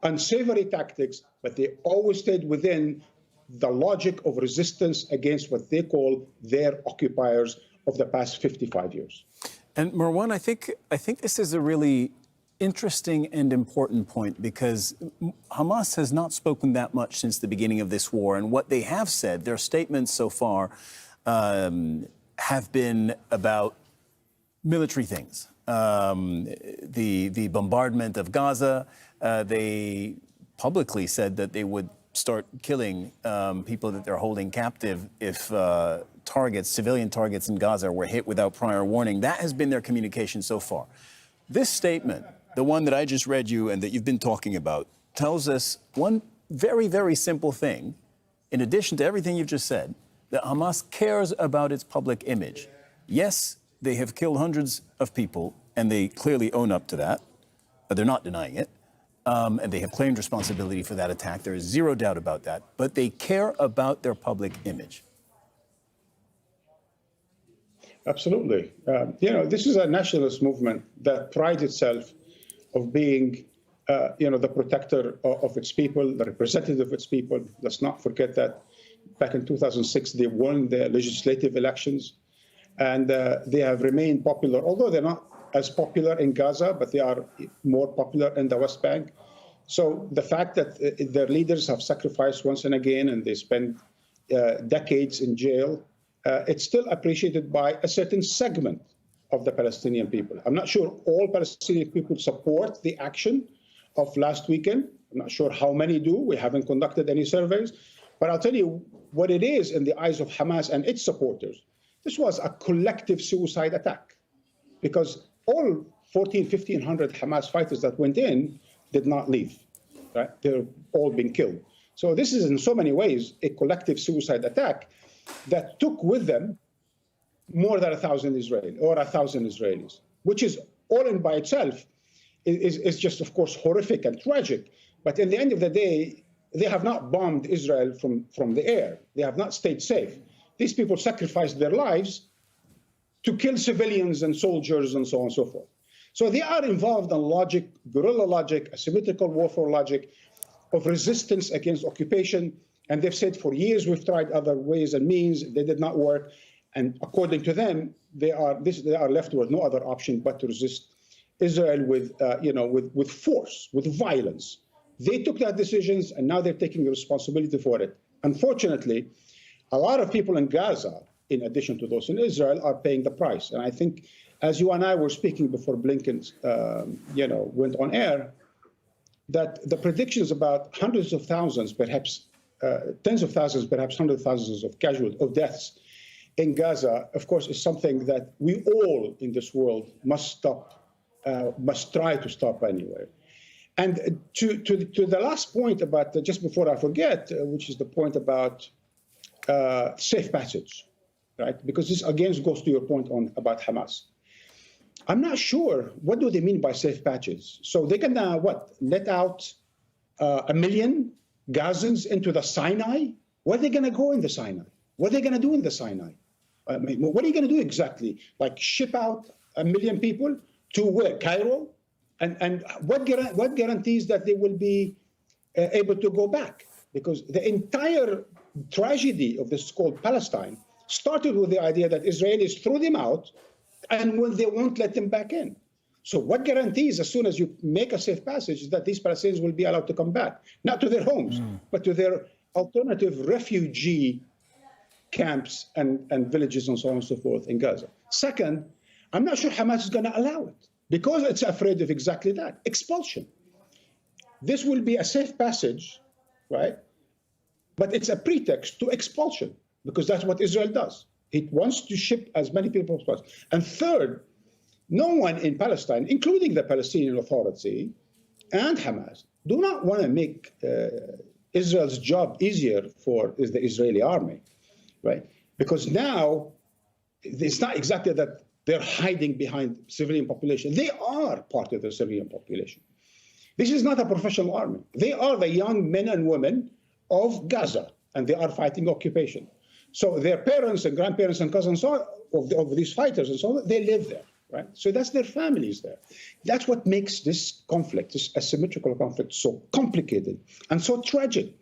[SPEAKER 12] unsavory tactics, but they always stayed within the logic of resistance against what they call their occupiers of the past 55 years.
[SPEAKER 11] And Marwan, I think this is a really interesting and important point, because Hamas has not spoken that much since the beginning of this war. And what they have said, their statements so far have been about military things. The bombardment of Gaza, they publicly said that they would start killing people that they're holding captive if civilian targets in Gaza were hit without prior warning. That has been their communication so far. This statement, the one that I just read you and that you've been talking about, tells us one very, very simple thing, in addition to everything you've just said, that Hamas cares about its public image. Yes, they have killed hundreds of people, and they clearly own up to that. They're not denying it. And they have claimed responsibility for that attack. There is zero doubt about that. But they care about their public image.
[SPEAKER 12] Absolutely. This is a nationalist movement that prides itself of being, the protector of its people, the representative of its people. Let's not forget that back in 2006, they won the legislative elections, and they have remained popular, although they're not as popular in Gaza, but they are more popular in the West Bank. So the fact that their leaders have sacrificed once and again, and they spend decades in jail, it's still appreciated by a certain segment of the Palestinian people. I'm not sure all Palestinian people support the action of last weekend. I'm not sure how many do. We haven't conducted any surveys. But I'll tell you what it is in the eyes of Hamas and its supporters. This was a collective suicide attack, because all 1,500 Hamas fighters that went in did not leave. Right? They're all been killed. So this is in so many ways a collective suicide attack that took with them more than 1,000 Israelis or 1,000 Israelis, which is all in by itself is just, of course, horrific and tragic. But in the end of the day, they have not bombed Israel from the air. They have not stayed safe. These people sacrificed their lives to kill civilians and soldiers and so on and so forth. So they are involved in logic, guerrilla logic, asymmetrical warfare logic of resistance against occupation. And they've said for years, we've tried other ways and means, they did not work. And according to them, they are left with no other option but to resist Israel with force, with violence. They took that decisions, and now they're taking the responsibility for it. Unfortunately, a lot of people in Gaza, in addition to those in Israel, are paying the price. And I think, as you and I were speaking before Blinken, went on air, that the predictions about hundreds of thousands, perhaps tens of thousands, perhaps hundreds of thousands of deaths in Gaza, of course, is something that we all in this world must stop, must try to stop anyway. And to the last point about, just before I forget, which is the point about safe passage, right? Because this again goes to your point about Hamas. I'm not sure, what do they mean by safe passage? So they can, let out 1 million Gazans into the Sinai? Where are they going to go in the Sinai? What are they going to do in the Sinai? I mean, what are you going to do exactly? Like ship out 1 million people to where? Cairo? And what guarantees that they will be able to go back? Because the entire tragedy of this called Palestine started with the idea that Israelis threw them out and when they won't let them back in. So what guarantees, as soon as you make a safe passage, that these Palestinians will be allowed to come back, not to their homes, but to their alternative refugee camps and villages and so on and so forth in Gaza? Second, I'm not sure Hamas is going to allow it because it's afraid of exactly that, expulsion. This will be a safe passage, right? But it's a pretext to expulsion because that's what Israel does. It wants to ship as many people as possible. And third, no one in Palestine, including the Palestinian Authority and Hamas, do not want to make Israel's job easier for the Israeli army, right? Because now it's not exactly that they're hiding behind civilian population. They are part of the civilian population. This is not a professional army. They are the young men and women of Gaza, and they are fighting occupation. So their parents and grandparents and cousins of these fighters and so on, they live there, right? So that's their families there. That's what makes this conflict, this asymmetrical conflict, so complicated and so tragic.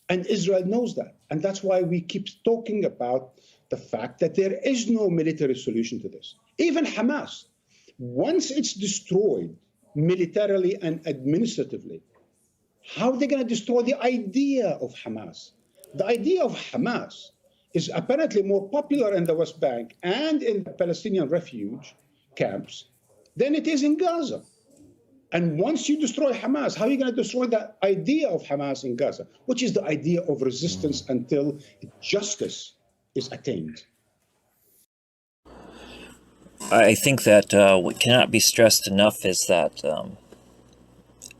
[SPEAKER 12] And Israel knows that. And that's why we keep talking about the fact that there is no military solution to this. Even Hamas, once it's destroyed militarily and administratively, how are they going to destroy the idea of Hamas? The idea of Hamas is apparently more popular in the West Bank and in Palestinian refuge camps than it is in Gaza. And once you destroy Hamas, how are you going to destroy the idea of Hamas in Gaza, which is the idea of resistance until justice is attained?
[SPEAKER 2] I think that what cannot be stressed enough is that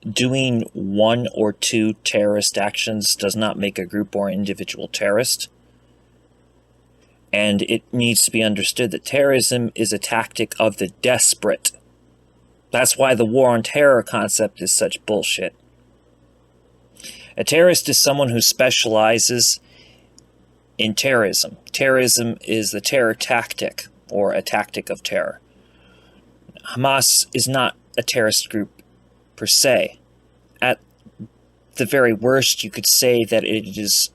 [SPEAKER 2] doing one or two terrorist actions does not make a group or individual terrorist. And it needs to be understood that terrorism is a tactic of the desperate. That's why the war on terror concept is such bullshit. A terrorist is someone who specializes in terrorism. Terrorism is the terror tactic, or a tactic of terror. Hamas is not a terrorist group per se. At the very worst, you could say that it is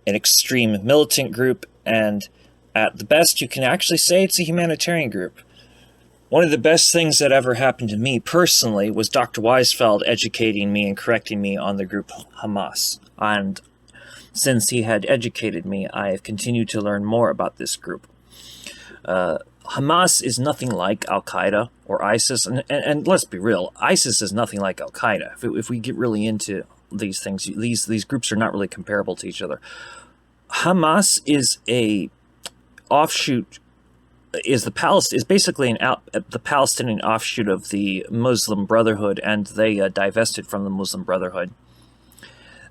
[SPEAKER 2] an extreme militant group, and at the best, you can actually say it's a humanitarian group. One of the best things that ever happened to me personally was Dr. Weisfeld educating me and correcting me on the group Hamas. And since he had educated me, I have continued to learn more about this group. Hamas is nothing like Al-Qaeda or ISIS, and let's be real, ISIS is nothing like Al-Qaeda. If we get really into these things, these groups are not really comparable to each other. Hamas is a offshoot, is basically the Palestinian offshoot of the Muslim Brotherhood, and they divested from the Muslim Brotherhood.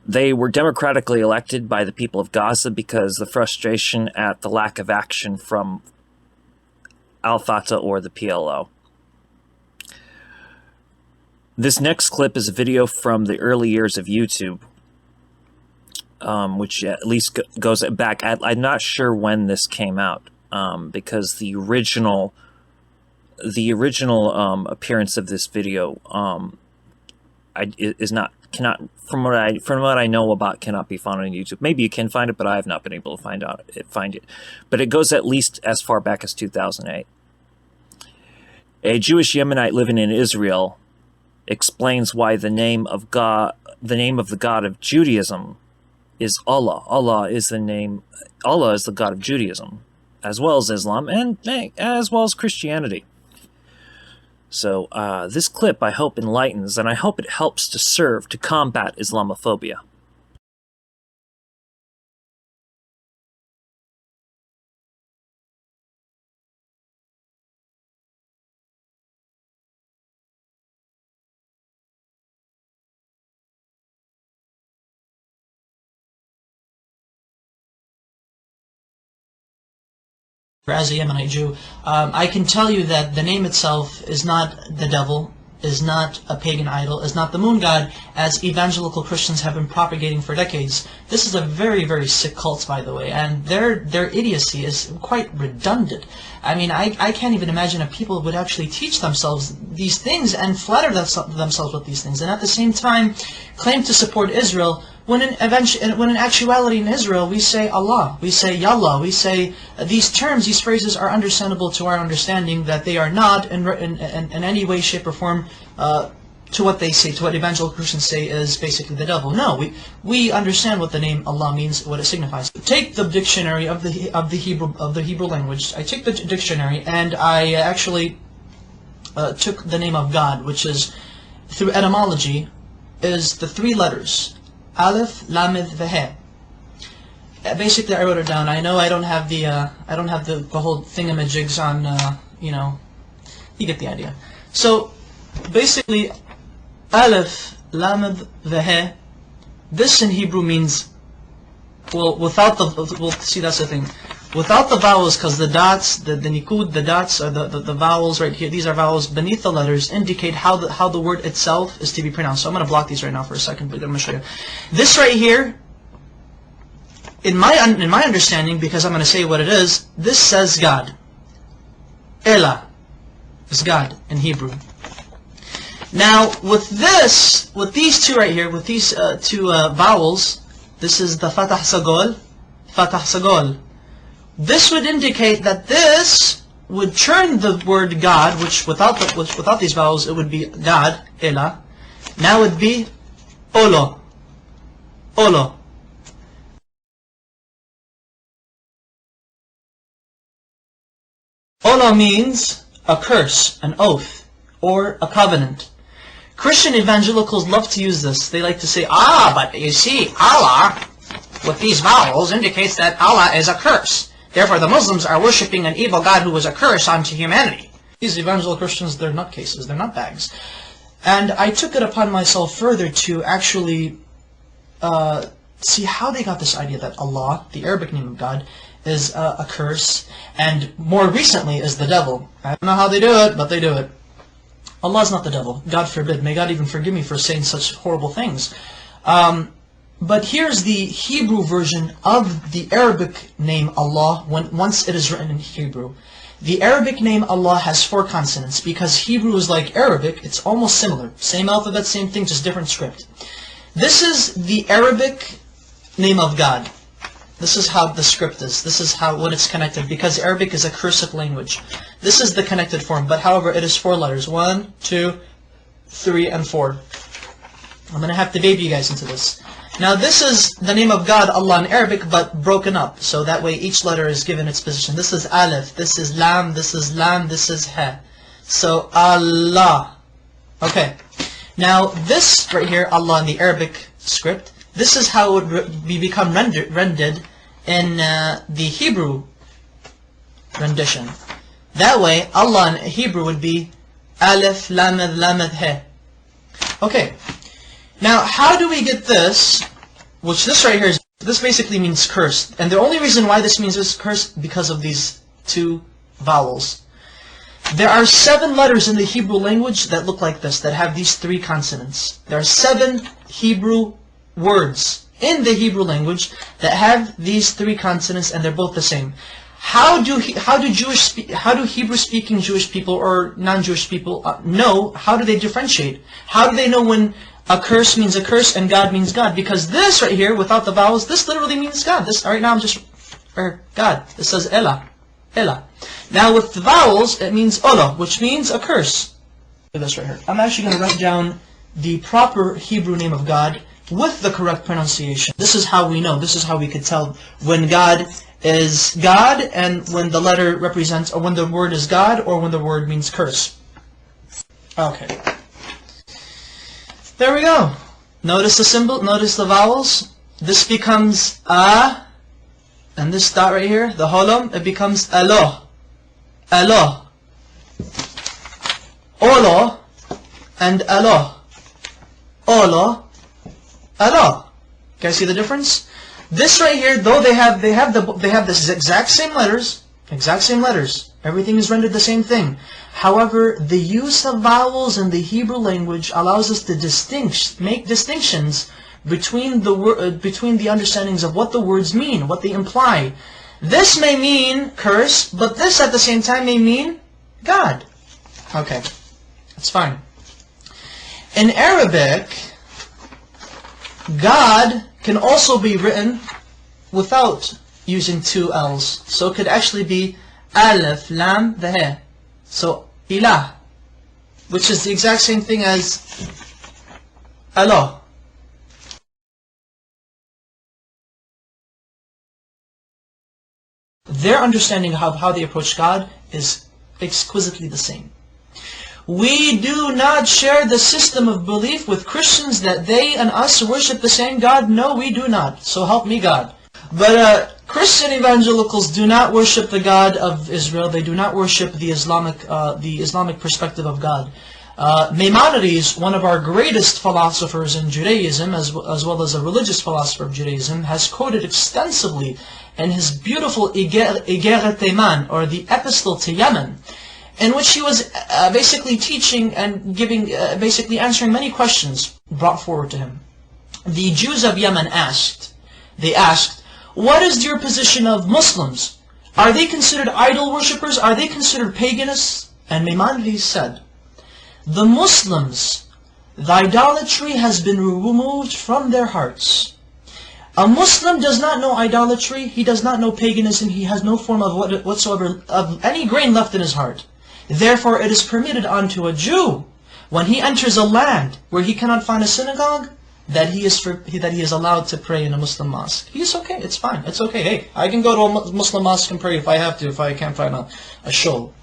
[SPEAKER 2] They were democratically elected by the people of Gaza because the frustration at the lack of action from Al-Fatah or the PLO. This next clip is a video from the early years of YouTube, which at least goes back. I'm not sure when this came out, because the original appearance of this video cannot, from what I know about, cannot be found on YouTube. Maybe you can find it, but I have not been able to find it. But it goes at least as far back as 2008. A Jewish Yemenite living in Israel explains why the name of the God of Judaism is Allah. Allah is the God of Judaism, as well as Islam, and as well as Christianity. So this clip, I hope, enlightens, and I hope it helps to serve to combat Islamophobia.
[SPEAKER 13] As a Yemenite Jew, I can tell you that the name itself is not the devil, is not a pagan idol, is not the moon god, as evangelical Christians have been propagating for decades. This is a very, very sick cult, by the way, and their idiocy is quite redundant. I mean, I can't even imagine if people would actually teach themselves these things and flatter themselves with these things, and at the same time claim to support Israel, when in actuality in Israel we say Allah, we say Yallah, we say these terms, these phrases are understandable to our understanding, that they are not in any way, shape, or form to what they say, to what evangelical Christians say is basically the devil. No, we understand what the name Allah means, what it signifies. Take the dictionary of the Hebrew language. I take the dictionary and I actually took the name of God, which is, through etymology, is the three letters Aleph, Lamed, Veh. Basically, I wrote it down. I know I don't have the whole thingamajigs on. You get the idea. So basically, Aleph, Lamed, Veh. This in Hebrew means, see, that's the thing. Without the vowels, because the dots, the nikud, the dots are the vowels right here. These are vowels beneath the letters, indicate how the word itself is to be pronounced. So I'm going to block these right now for a second, but I'm going to show you. This right here, in my understanding, because I'm going to say what it is, this says God. Elah is God in Hebrew. Now, with these two right here, with these two vowels, this is the Fatah Sagol, Fatah Sagol. This would indicate that this would turn the word God, which without these vowels it would be God, Elah. Now it would be Olo, Olo. Olo means a curse, an oath, or a covenant. Christian evangelicals love to use this. They like to say, but you see, Allah, with these vowels, indicates that Allah is a curse. Therefore, the Muslims are worshipping an evil God who was a curse onto humanity. These evangelical Christians, they're nutcases, they're nutbags. And I took it upon myself further to actually see how they got this idea that Allah, the Arabic name of God, is a curse, and more recently is the devil. I don't know how they do it, but they do it. Allah is not the devil. God forbid. May God even forgive me for saying such horrible things. But here's the Hebrew version of the Arabic name Allah once it is written in Hebrew. The Arabic name Allah has 4 consonants because Hebrew is like Arabic. It's almost similar. Same alphabet, same thing, just different script. This is the Arabic name of God. This is how the script is. This is when it's connected, because Arabic is a cursive language. This is the connected form, but however, it is 4 letters. 1, 2, 3, and 4. I'm going to have to baby you guys into this. Now this is the name of God, Allah, in Arabic, but broken up. So that way each letter is given its position. This is Aleph, this is Lam, this is Lam, this is He. So Allah. Okay. Now this right here, Allah in the Arabic script, this is how it would become rendered in the Hebrew rendition. That way, Allah in Hebrew would be Aleph, Lamed, Lamed, He. Okay. Now, how do we get this, which this right here, this basically means cursed. And the only reason why this means this cursed, because of these 2 vowels. There are 7 letters in the Hebrew language that look like this, that have these 3 consonants. There are 7 Hebrew words in the Hebrew language that have these 3 consonants, and they're both the same. How do Hebrew-speaking Jewish people or non-Jewish people know? How do they differentiate? How do they know when a curse means a curse and God means God? Because this right here, without the vowels, this literally means God. This right now I'm just God. This says Ela, Ela. Now with the vowels, it means Ola, which means a curse. Look at this right here. I'm actually going to write down the proper Hebrew name of God with the correct pronunciation. This is how we know. This is how we could tell when God is God, and when the letter represents, or when the word is God, or when the word means curse. Okay. There we go. Notice the symbol, notice the vowels. This becomes A, and this dot right here, the holom, it becomes Alo. Alo. Olo, and Alo. Olo, Alo. Guys see the difference? This right here, though they have this exact same letters, everything is rendered the same thing. However, the use of vowels in the Hebrew language allows us to make distinctions between the understandings of what the words mean, what they imply. This may mean curse, but this at the same time may mean God. Okay, that's fine. In Arabic, God can also be written without using 2 L's. So it could actually be Alif, Lam, the He. So Ilah, which is the exact same thing as Allah. Their understanding of how they approach God is exquisitely the same. We do not share the system of belief with Christians that they and us worship the same God. No, we do not. So help me God. But Christian evangelicals do not worship the God of Israel. They do not worship the Islamic perspective of God. Maimonides, one of our greatest philosophers in Judaism, as well as a religious philosopher of Judaism, has quoted extensively in his beautiful Igeret Teiman, or the Epistle to Yemen, in which he was basically teaching and giving, basically answering many questions brought forward to him. The Jews of Yemen asked, what is your position of Muslims? Are they considered idol worshippers? Are they considered paganists? And Maimonides said, the Muslims, the idolatry has been removed from their hearts. A Muslim does not know idolatry, he does not know paganism, he has no form of whatsoever of any grain left in his heart. Therefore it is permitted unto a Jew, when he enters a land where he cannot find a synagogue, that he is allowed to pray in a Muslim mosque. He's okay, it's fine, it's okay. Hey, I can go to a Muslim mosque and pray if I have to, if I can't find a shul.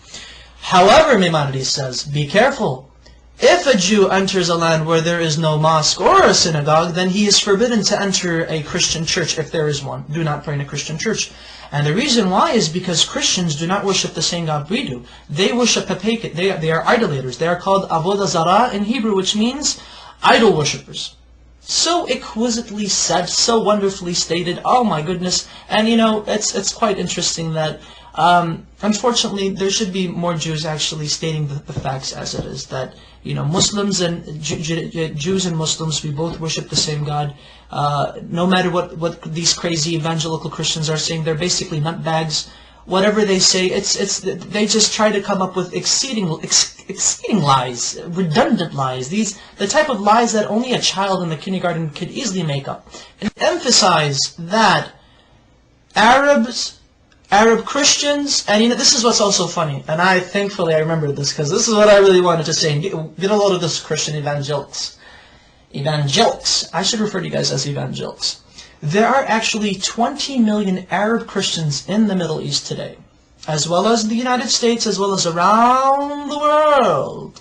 [SPEAKER 13] However, Maimonides says, be careful. If a Jew enters a land where there is no mosque or a synagogue, then he is forbidden to enter a Christian church if there is one. Do not pray in a Christian church. And the reason why is because Christians do not worship the same God we do. They worship a pagan. They are idolaters. They are called Avodah Zarah in Hebrew, which means idol worshippers. So exquisitely said, so wonderfully stated. Oh my goodness! And you know, it's quite interesting that unfortunately there should be more Jews actually stating the facts as it is. That you know, Muslims and Jews and Muslims, we both worship the same God. No matter what these crazy evangelical Christians are saying, they're basically nutbags. Whatever they say, they just try to come up with exceeding lies, redundant lies. The type of lies that only a child in the kindergarten could easily make up. And emphasize that Arab Christians, and you know, this is what's also funny, and thankfully I remembered this, because this is what I really wanted to say, and get a load of this, Christian evangelics. I should refer to you guys as evangelics. There are actually 20 million Arab Christians in the Middle East today, as well as the United States, as well as around the world.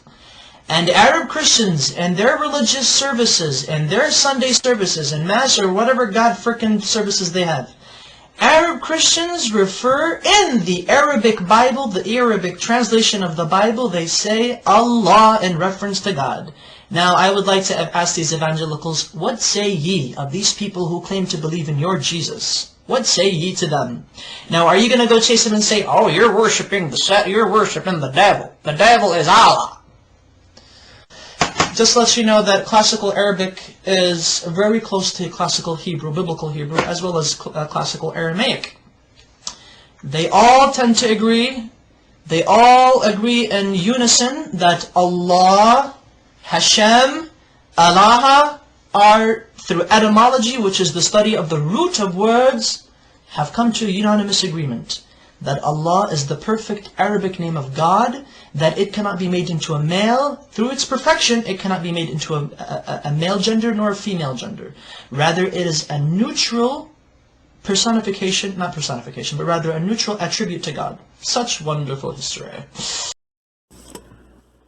[SPEAKER 13] And Arab Christians and their religious services, and their Sunday services, and Mass, or whatever God frickin' services they have, Arab Christians refer in the Arabic Bible, the Arabic translation of the Bible, they say Allah in reference to God. Now, I would like to ask these evangelicals, what say ye of these people who claim to believe in your Jesus? What say ye to them? Now, are you going to go chase them and say, oh, you're worshiping the devil. The devil is Allah. Just lets you know that classical Arabic is very close to classical Hebrew, biblical Hebrew, as well as classical Aramaic. They all tend to agree, they all agree in unison that Allah, Hashem, Allah are, through etymology, which is the study of the root of words, have come to unanimous agreement that Allah is the perfect Arabic name of God, that it cannot be made into a male. Through its perfection, it cannot be made into a male gender nor a female gender. Rather, it is a neutral personification, not personification, but rather a neutral attribute to God. Such wonderful history.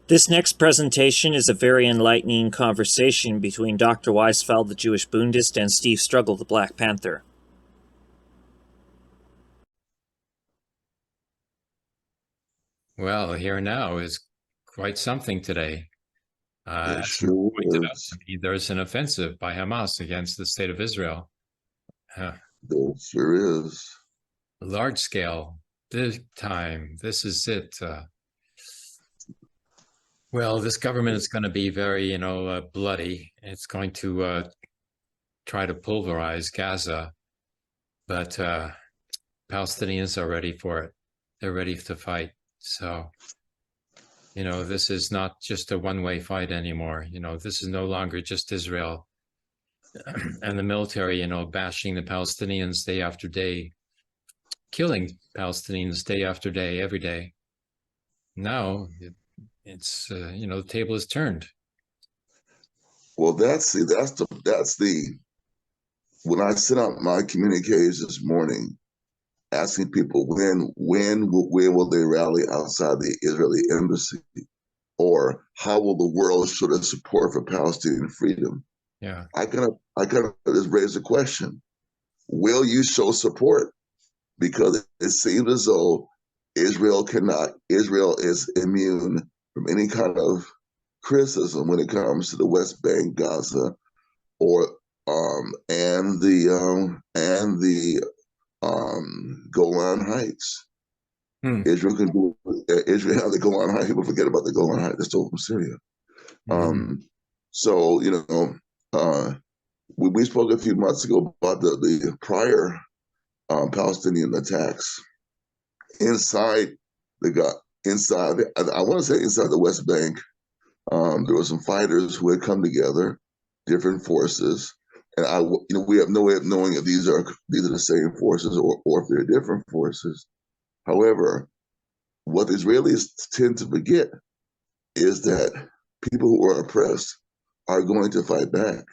[SPEAKER 2] This next presentation is a very enlightening conversation between Dr. Weisfeld, the Jewish Bundist, and Steve Struggle, the Black Panther.
[SPEAKER 14] Well, here now is quite something today.
[SPEAKER 15] It
[SPEAKER 14] As
[SPEAKER 15] sure
[SPEAKER 14] you pointed out
[SPEAKER 15] is.
[SPEAKER 14] to me, there's an offensive by Hamas against the state of Israel.
[SPEAKER 15] There sure is.
[SPEAKER 14] Large scale, big time. This is it. Well, this government is going to be very, bloody. It's going to try to pulverize Gaza, but Palestinians are ready for it. They're ready to fight. So, this is not just a one-way fight anymore. This is no longer just Israel and the military, bashing the Palestinians day after day, killing Palestinians day after day, every day. Now, it's the table is turned.
[SPEAKER 15] Well, that's the when I sent out my communiques this morning, asking people when will they rally outside the Israeli embassy, or how will the world show their support for Palestinian freedom?
[SPEAKER 14] Yeah,
[SPEAKER 15] I kind of just raise the question: will you show support? Because it seems as though Israel is immune from any kind of criticism when it comes to the West Bank, Gaza, or and the Golan Heights. Israel can do Israel have the Golan Heights. People forget about the Golan Heights. They're still from Syria. So we spoke a few months ago about the prior Palestinian attacks inside I want to say inside the West Bank. There were some fighters who had come together, different forces, and we have no way of knowing if these are the same forces or if they're different forces. However, what the Israelis tend to forget is that people who are oppressed are going to fight back.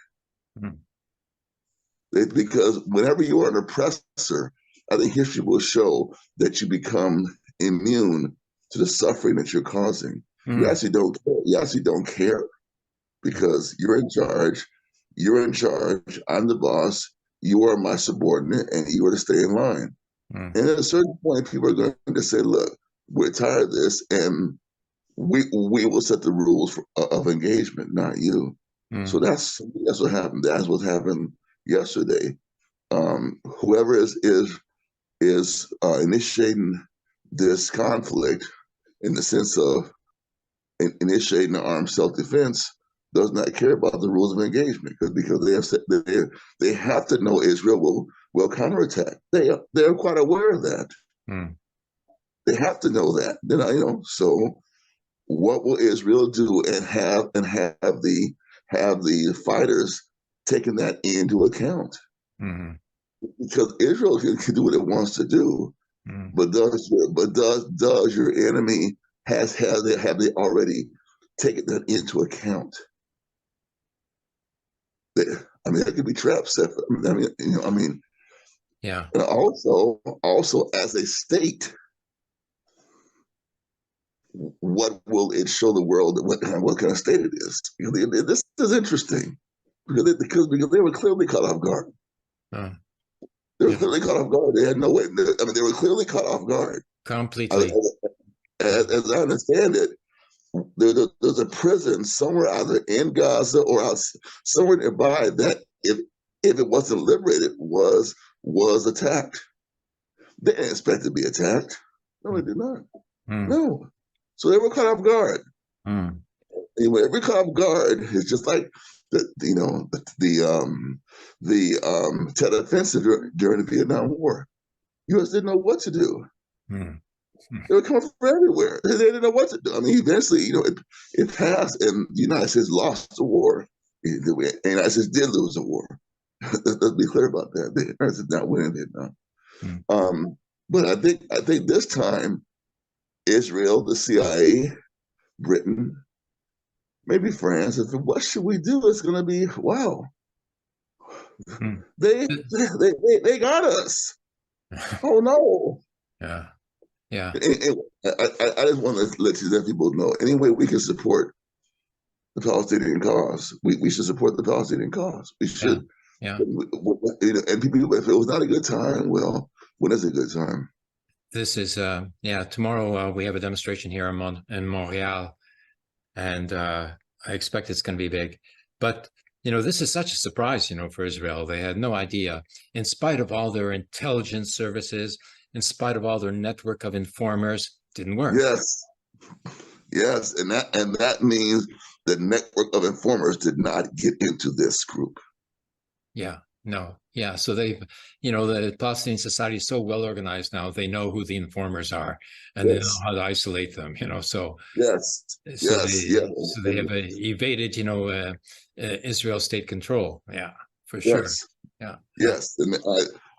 [SPEAKER 15] Because whenever you are an oppressor, I think history will show that you become immune to the suffering that you're causing. You actually don't care. You actually don't care because you're in charge. You're in charge. I'm the boss. You are my subordinate, and you are to stay in line. And at a certain point, people are going to say, "Look, we're tired of this, and we will set the rules of engagement, not you." So that's what happened. That's what happened yesterday. Whoever is initiating this conflict in the sense of initiating armed self-defense does not care about the rules of engagement because they have said they have to know Israel will counterattack. They're quite aware of that. They have to know that. So what will Israel do and have the fighters taking that into account? Because Israel can do what it wants to do, but does your enemy have they already taken that into account? There could be traps.
[SPEAKER 14] Yeah.
[SPEAKER 15] And also as a state, what will it show the world what kind of state it is? This is interesting because they were clearly caught off guard. They were clearly caught off guard. They had no way. They were clearly caught off guard.
[SPEAKER 14] Completely.
[SPEAKER 15] As I understand it, there's a prison somewhere either in Gaza or somewhere nearby that, if it wasn't liberated, was was attacked. They didn't expect to be attacked. No, they did not. No. So they were caught off guard. And whenever caught off guard, it's just like the Tet Offensive during the Vietnam War. U.S. didn't know what to do. They were coming from everywhere. They didn't know what to do. I mean, eventually, it passed, and the United States lost the war. The United States did lose the war. Let's be clear about that. The United States not winning Vietnam. But I think this time, Israel, the CIA, Britain, maybe France. What should we do? It's going to be wow. They got us. Oh no.
[SPEAKER 14] Yeah. Yeah.
[SPEAKER 15] And I just want to let people know. Any way we can support the Palestinian cause, we should support the Palestinian cause. We should.
[SPEAKER 14] Yeah.
[SPEAKER 15] And people, if it was not a good time, well, when is a good time?
[SPEAKER 14] This is tomorrow we have a demonstration here in Montreal, and I expect it's going to be big. But this is such a surprise, for Israel. They had no idea, in spite of all their intelligence services, in spite of all their network of informers, didn't work.
[SPEAKER 15] Yes, and that means the network of informers did not get into this group.
[SPEAKER 14] So they've, the Palestinian society is so well organized now, they know who the informers are, and they know how to isolate them, so. So they have evaded, Israel state control. Yeah, for sure.
[SPEAKER 15] Yes, and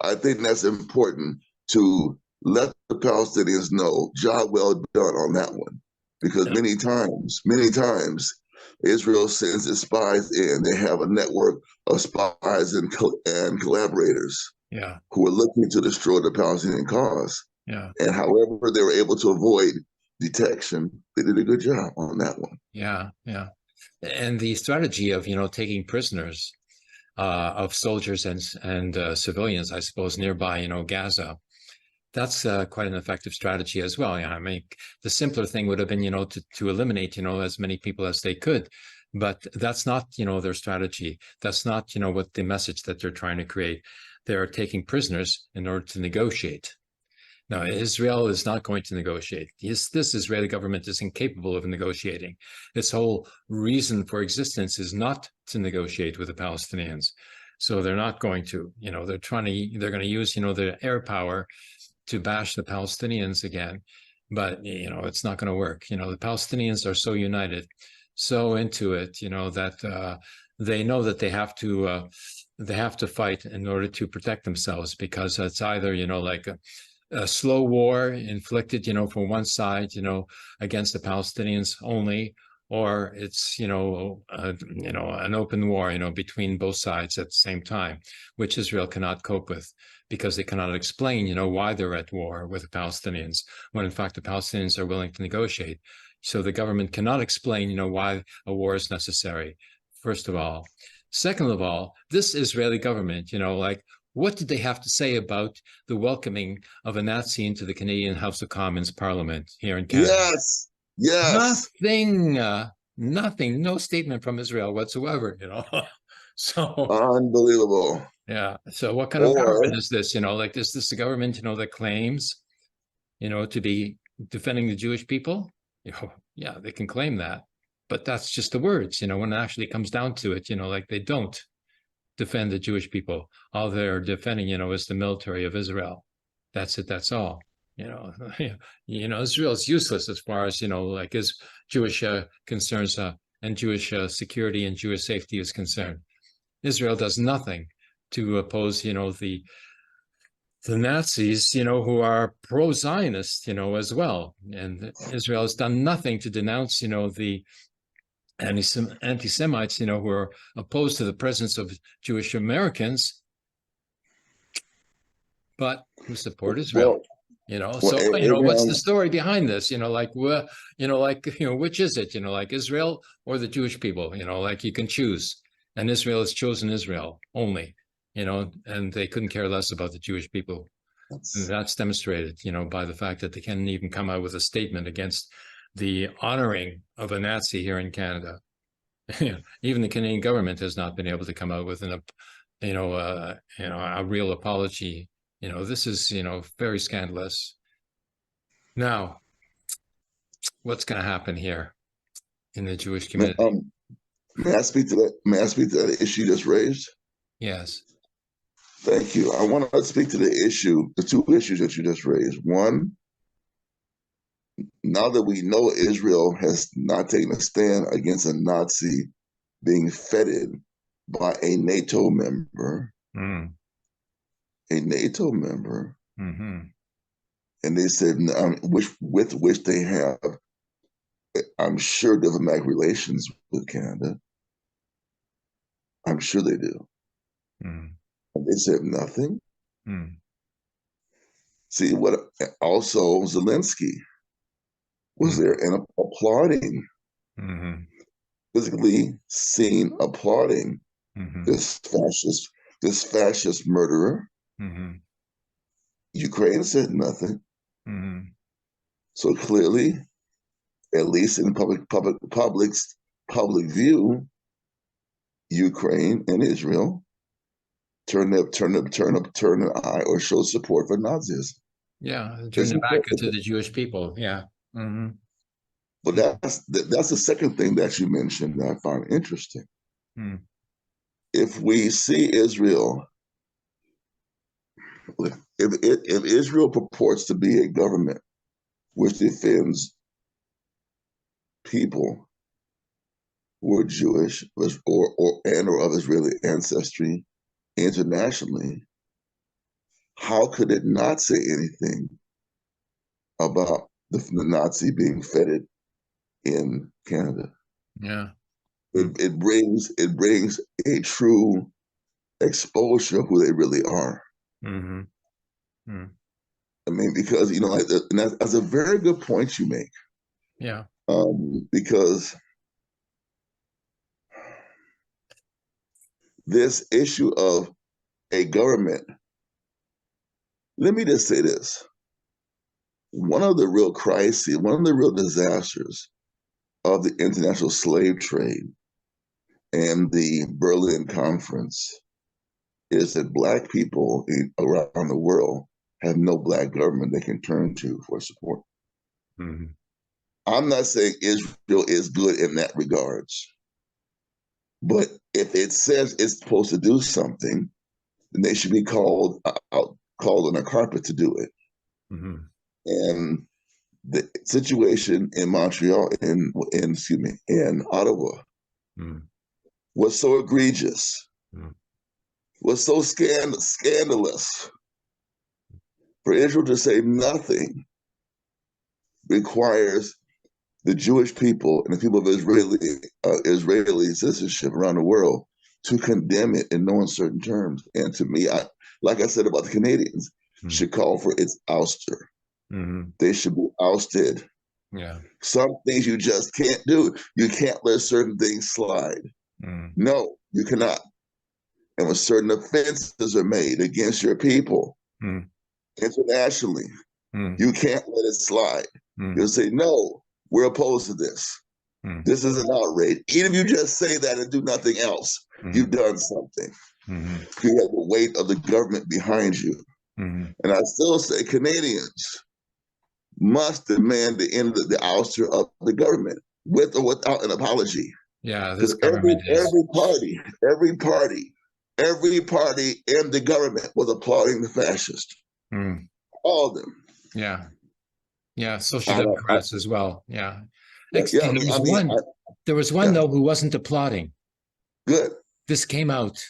[SPEAKER 15] I think that's important to let the Palestinians know, job well done on that one, because many times, Israel sends its spies in. They have a network of spies and collaborators who are looking to destroy the Palestinian cause. And however they were able to avoid detection, they did a good job on that one.
[SPEAKER 14] And the strategy of, taking prisoners of soldiers and civilians, I suppose, nearby, Gaza, that's quite an effective strategy as well. I mean, the simpler thing would have been, to eliminate, as many people as they could. But that's not, their strategy. That's not, what the message that they're trying to create. They're taking prisoners in order to negotiate. Now, Israel is not going to negotiate. This Israeli government is incapable of negotiating. Its whole reason for existence is not to negotiate with the Palestinians. So they're not going to, they're going to use, their air power to bash the Palestinians again, but it's not going to work. The Palestinians are so united, so into it, that they know that they have to fight in order to protect themselves, because it's either like a slow war inflicted from one side against the Palestinians only, or it's an open war between both sides at the same time, which Israel cannot cope with, because they cannot explain why they're at war with the Palestinians, when in fact the Palestinians are willing to negotiate. So the government cannot explain why a war is necessary, first of all. Second of all, this Israeli government, what did they have to say about the welcoming of a Nazi into the Canadian House of Commons Parliament here in Canada?
[SPEAKER 15] Yes.
[SPEAKER 14] Nothing, no statement from Israel whatsoever, So
[SPEAKER 15] unbelievable.
[SPEAKER 14] Yeah. So what kind of government is this? Is this the government, that claims, to be defending the Jewish people? Yeah, they can claim that, but that's just the words, when it actually comes down to it, they don't defend the Jewish people. All they're defending, is the military of Israel. That's it. That's all. Israel is useless as far as as Jewish concerns and Jewish security and Jewish safety is concerned. Israel does nothing to oppose, the Nazis, who are pro-Zionist, as well. And Israel has done nothing to denounce, the anti-Semites, who are opposed to the presence of Jewish Americans, but who support Israel. What's the story behind this? Which is it? Israel or the Jewish people? You can choose, and Israel has chosen Israel only. And they couldn't care less about the Jewish people. That's demonstrated, by the fact that they can't even come out with a statement against the honoring of a Nazi here in Canada. Even the Canadian government has not been able to come out with a real apology. This is, very scandalous. Now, what's going to happen here in the Jewish community?
[SPEAKER 15] May I speak to that? May I speak to that issue you just raised?
[SPEAKER 14] Yes.
[SPEAKER 15] Thank you. I want to speak to the two issues that you just raised. One, now that we know Israel has not taken a stand against a Nazi being feted by a NATO member,
[SPEAKER 14] Mm.
[SPEAKER 15] and they said, with which they have, I'm sure, diplomatic relations with Canada. I'm sure they do.
[SPEAKER 14] Mm.
[SPEAKER 15] And they said nothing.
[SPEAKER 14] Mm.
[SPEAKER 15] See, what also Zelensky was there and applauding, physically seen applauding this fascist murderer. Ukraine said nothing. So clearly, at least in public's public view, Ukraine and Israel turn an eye or show support for Nazism.
[SPEAKER 14] Yeah, turn it back to the Jewish people. Yeah.
[SPEAKER 15] But that's the second thing that you mentioned that I find interesting. If we see Israel, if Israel purports to be a government which defends people who are Jewish or of Israeli ancestry internationally, how could it not say anything about the Nazi being feted in Canada?
[SPEAKER 14] Yeah.
[SPEAKER 15] It brings a true exposure of who they really are. I mean, because and that's a very good point you make.
[SPEAKER 14] Yeah.
[SPEAKER 15] Because this issue of a government, let me just say this. One of the real crises, one of the real disasters of the international slave trade and the Berlin Conference is that Black people around the world have no Black government they can turn to for support. I'm not saying Israel is good in that regards, but if it says it's supposed to do something, then they should be called on a carpet to do it. And the situation in Montreal, in Ottawa, was so egregious, was so scandalous. For Israel to say nothing requires the Jewish people and the people of Israeli citizenship around the world to condemn it in no uncertain terms. And to me, like I said about the Canadians, should call for its ouster. They should be ousted.
[SPEAKER 14] Yeah.
[SPEAKER 15] Some things you just can't do. You can't let certain things slide. No, you cannot. And when certain offenses are made against your people internationally, you can't let it slide. You'll say, no, we're opposed to this. This is an outrage. Even if you just say that and do nothing else, you've done something. You have the weight of the government behind you. And I still say Canadians must demand the end of the ouster of the government, with or without an apology.
[SPEAKER 14] Yeah, this government
[SPEAKER 15] every party in the government was applauding the fascists. All of them.
[SPEAKER 14] Yeah. Yeah, Social Democrats as well. Yeah. There was one though who wasn't applauding.
[SPEAKER 15] Good.
[SPEAKER 14] This came out.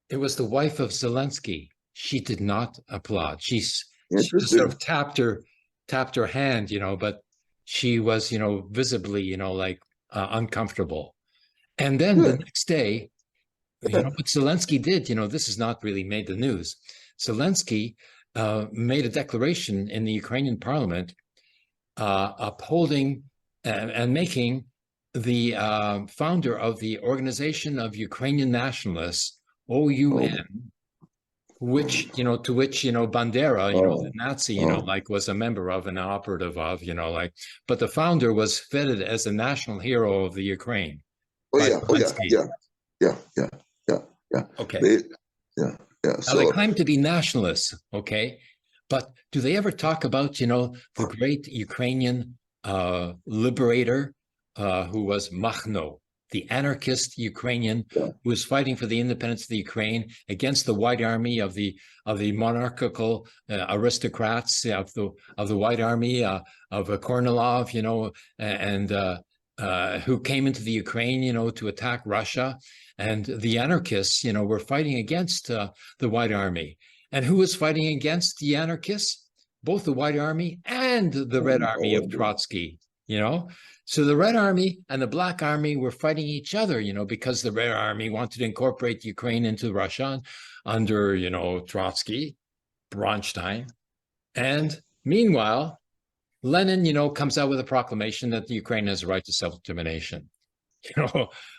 [SPEAKER 14] It was the wife of Zelensky. She did not applaud. She just sort of tapped her hand, but she was, visibly, uncomfortable. And then the next day, what Zelensky did, this has not really made the news. Zelensky made a declaration in the Ukrainian parliament upholding and making the founder of the Organization of Ukrainian Nationalists, OUN, which, to which, Bandera, the Nazi, was a member of and an operative of, but the founder was feted as a national hero of the Ukraine.
[SPEAKER 15] Yeah. Okay. Yeah.
[SPEAKER 14] Now, they claim to be nationalists, okay? But do they ever talk about, the great Ukrainian liberator who was Makhno, the anarchist Ukrainian who was fighting for the independence of the Ukraine against the White Army of the monarchical aristocrats of the White Army of Kornilov, and who came into the Ukraine, to attack Russia, and the anarchists, were fighting against the White Army. And who was fighting against the anarchists? Both the White Army and the Red Army of Trotsky, So the Red Army and the Black Army were fighting each other, because the Red Army wanted to incorporate Ukraine into Russia under, Trotsky, Bronstein. And meanwhile, Lenin, comes out with a proclamation that the Ukraine has a right to self-determination.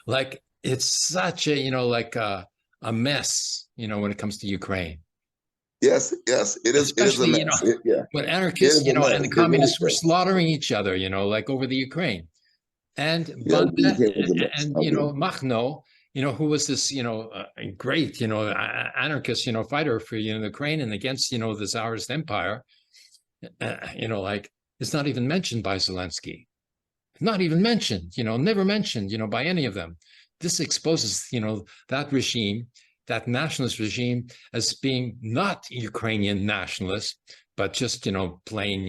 [SPEAKER 14] Like it's such a, a mess, when it comes to Ukraine.
[SPEAKER 15] Yes, it is.
[SPEAKER 14] Especially,
[SPEAKER 15] it is a mess.
[SPEAKER 14] When anarchists, and the communists were slaughtering each other, like over the Ukraine. And Makhno, who was this, great, anarchist, fighter for, the Ukraine and against, the Tsarist Empire, it's not even mentioned by Zelensky. Not even mentioned, never mentioned, by any of them. This exposes, that regime, that nationalist regime, as being not Ukrainian nationalist, but just, plain,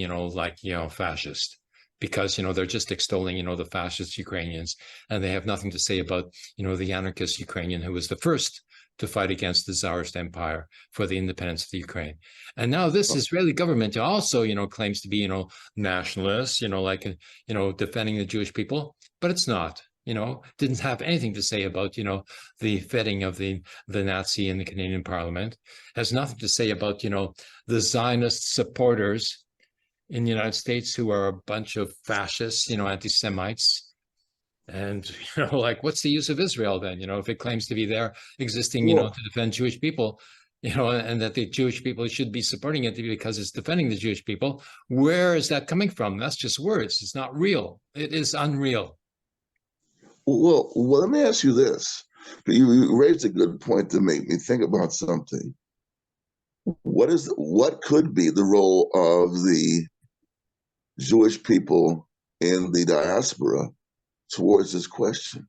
[SPEAKER 14] fascist. Because, they're just extolling, the fascist Ukrainians, and they have nothing to say about, the anarchist Ukrainian who was the first to fight against the Tsarist Empire for the independence of the Ukraine. And now this Israeli government also, claims to be, nationalist, defending the Jewish people, but it's not. Didn't have anything to say about, the vetting of the Nazi in the Canadian Parliament. Has nothing to say about, the Zionist supporters in the United States who are a bunch of fascists, anti-Semites. And, what's the use of Israel then, if it claims to be there existing, to defend Jewish people, and that the Jewish people should be supporting it because it's defending the Jewish people. Where is that coming from? That's just words. It's not real. It is unreal.
[SPEAKER 15] Well, let me ask you this. You raised a good point to make me think about something. What could be the role of the Jewish people in the diaspora towards this question?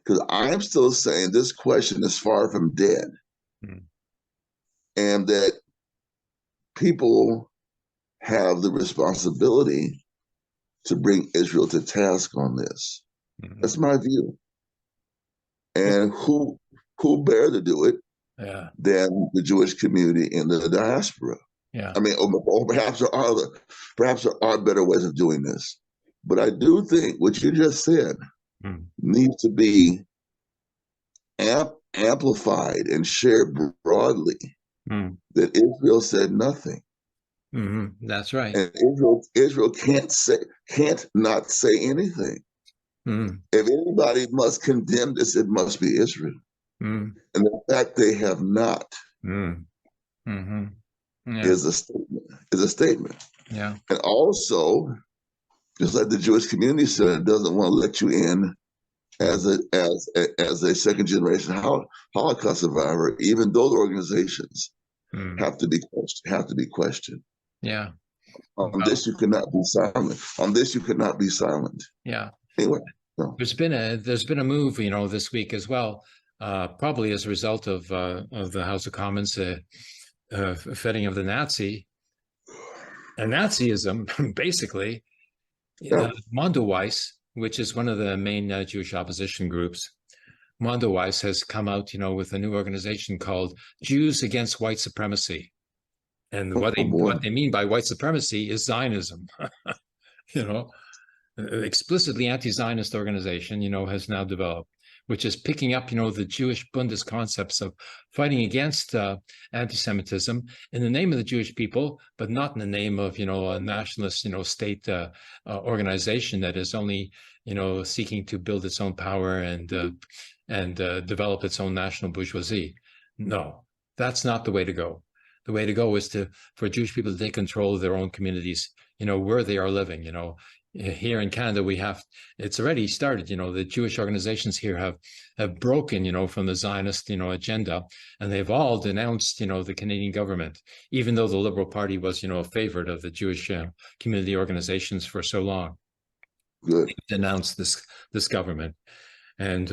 [SPEAKER 15] Because I'm still saying this question is far from dead. And that people have the responsibility to bring Israel to task on this. That's my view. And who better to do it than the Jewish community in the diaspora?
[SPEAKER 14] Yeah.
[SPEAKER 15] I mean, or perhaps there are better ways of doing this. But I do think what you just said needs to be amplified and shared broadly. That Israel said nothing.
[SPEAKER 14] That's right.
[SPEAKER 15] And Israel can't not say anything. If anybody must condemn this, it must be Israel. And the fact they have not is a statement.
[SPEAKER 14] Yeah.
[SPEAKER 15] And also, just like the Jewish community said, it doesn't want to let you in as a second generation Holocaust survivor, even though the organizations have to be questioned.
[SPEAKER 14] Yeah.
[SPEAKER 15] On this you cannot be silent. On this you cannot be silent.
[SPEAKER 14] Yeah.
[SPEAKER 15] Anyway.
[SPEAKER 14] There's been a move, this week as well, probably as a result of the House of Commons vetting of the Nazi and Nazism, basically. Mondoweiss, which is one of the main Jewish opposition groups, Mondoweiss has come out, with a new organization called Jews Against White Supremacy. And what they mean by white supremacy is Zionism. Explicitly anti-Zionist organization, has now developed, which is picking up, the Jewish Bundist concepts of fighting against anti-Semitism in the name of the Jewish people, but not in the name of, a nationalist, state organization that is only, seeking to build its own power and develop its own national bourgeoisie. No, that's not the way to go. The way to go is for Jewish people to take control of their own communities, where they are living, here in Canada, it's already started. The Jewish organizations here have broken, from the Zionist, agenda, and they've all denounced, the Canadian government, even though the Liberal Party was, a favorite of the Jewish community organizations for so long.
[SPEAKER 15] Good.
[SPEAKER 14] They've denounced this government, and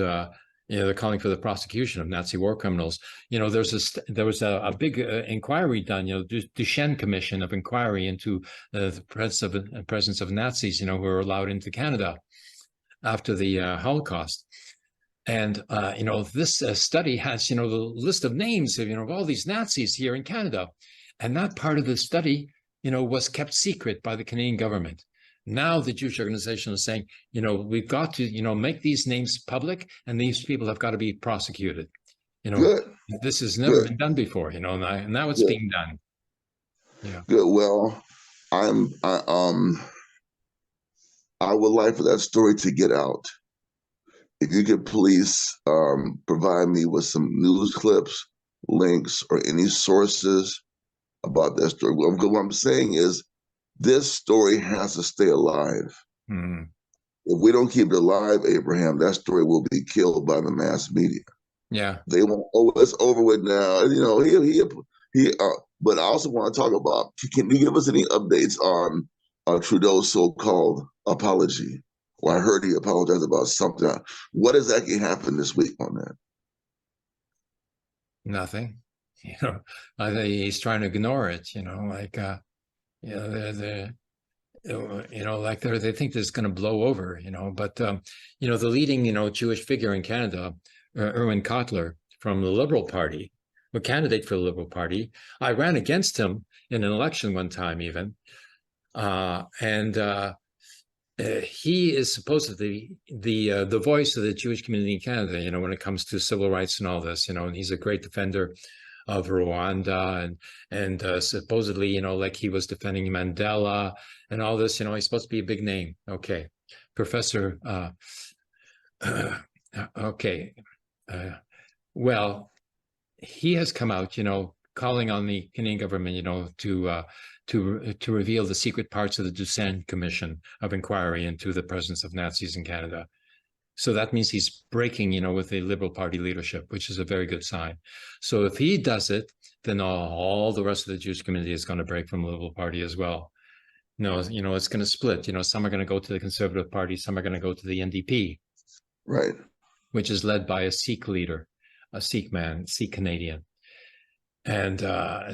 [SPEAKER 14] they're calling for the prosecution of Nazi war criminals. There was a big inquiry done, Duchenne Commission of inquiry into the presence of Nazis, who were allowed into Canada after the Holocaust. And, this study has, the list of names of all these Nazis here in Canada. And that part of the study, was kept secret by the Canadian government. Now the Jewish organization is saying, we've got to, make these names public, and these people have got to be prosecuted.
[SPEAKER 15] Good.
[SPEAKER 14] This has never been done before, and now it's being done. Yeah.
[SPEAKER 15] Good. Well, I would like for that story to get out. If you could please provide me with some news clips, links, or any sources about that story. What I'm saying is, this story has to stay alive.
[SPEAKER 14] Mm-hmm.
[SPEAKER 15] If we don't keep it alive, Abraham, that story will be killed by the mass media.
[SPEAKER 14] Yeah,
[SPEAKER 15] they won't. Oh, it's over with now. But I also want to talk about. Can you give us any updates on Trudeau's so-called apology? Well, I heard he apologized about something. What exactly happened this week on that?
[SPEAKER 14] Nothing. I think he's trying to ignore it. They think this is going to blow over, but, the leading, Jewish figure in Canada, Erwin Kotler from the Liberal Party, a candidate for the Liberal Party. I ran against him in an election one time even. He is supposedly the voice of the Jewish community in Canada, when it comes to civil rights and all this, and he's a great defender of Rwanda and supposedly, like he was defending Mandela and all this, he's supposed to be a big name. Okay. Professor, okay. Well, he has come out, calling on the Canadian government, to reveal the secret parts of the Duchenne Commission of inquiry into the presence of Nazis in Canada. So that means he's breaking, with the Liberal Party leadership, which is a very good sign. So if he does it, then all the rest of the Jewish community is going to break from the Liberal Party as well. It's going to split. Some are going to go to the Conservative Party, some are going to go to the NDP,
[SPEAKER 15] right?
[SPEAKER 14] Which is led by a Sikh leader, a Sikh man, Sikh Canadian. And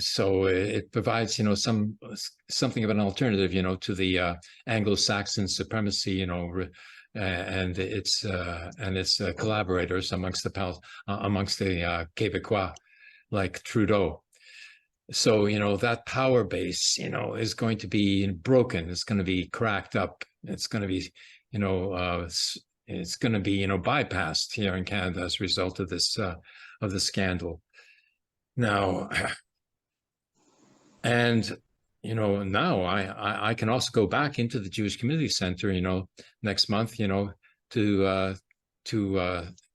[SPEAKER 14] so it provides, something of an alternative, to the Anglo-Saxon supremacy, and its collaborators amongst the Québécois, like Trudeau. So that power base, is going to be broken. It's going to be cracked up. It's going to be, it's going to be, bypassed here in Canada as a result of this of the scandal. Now, and now I can also go back into the Jewish Community Center, next month, to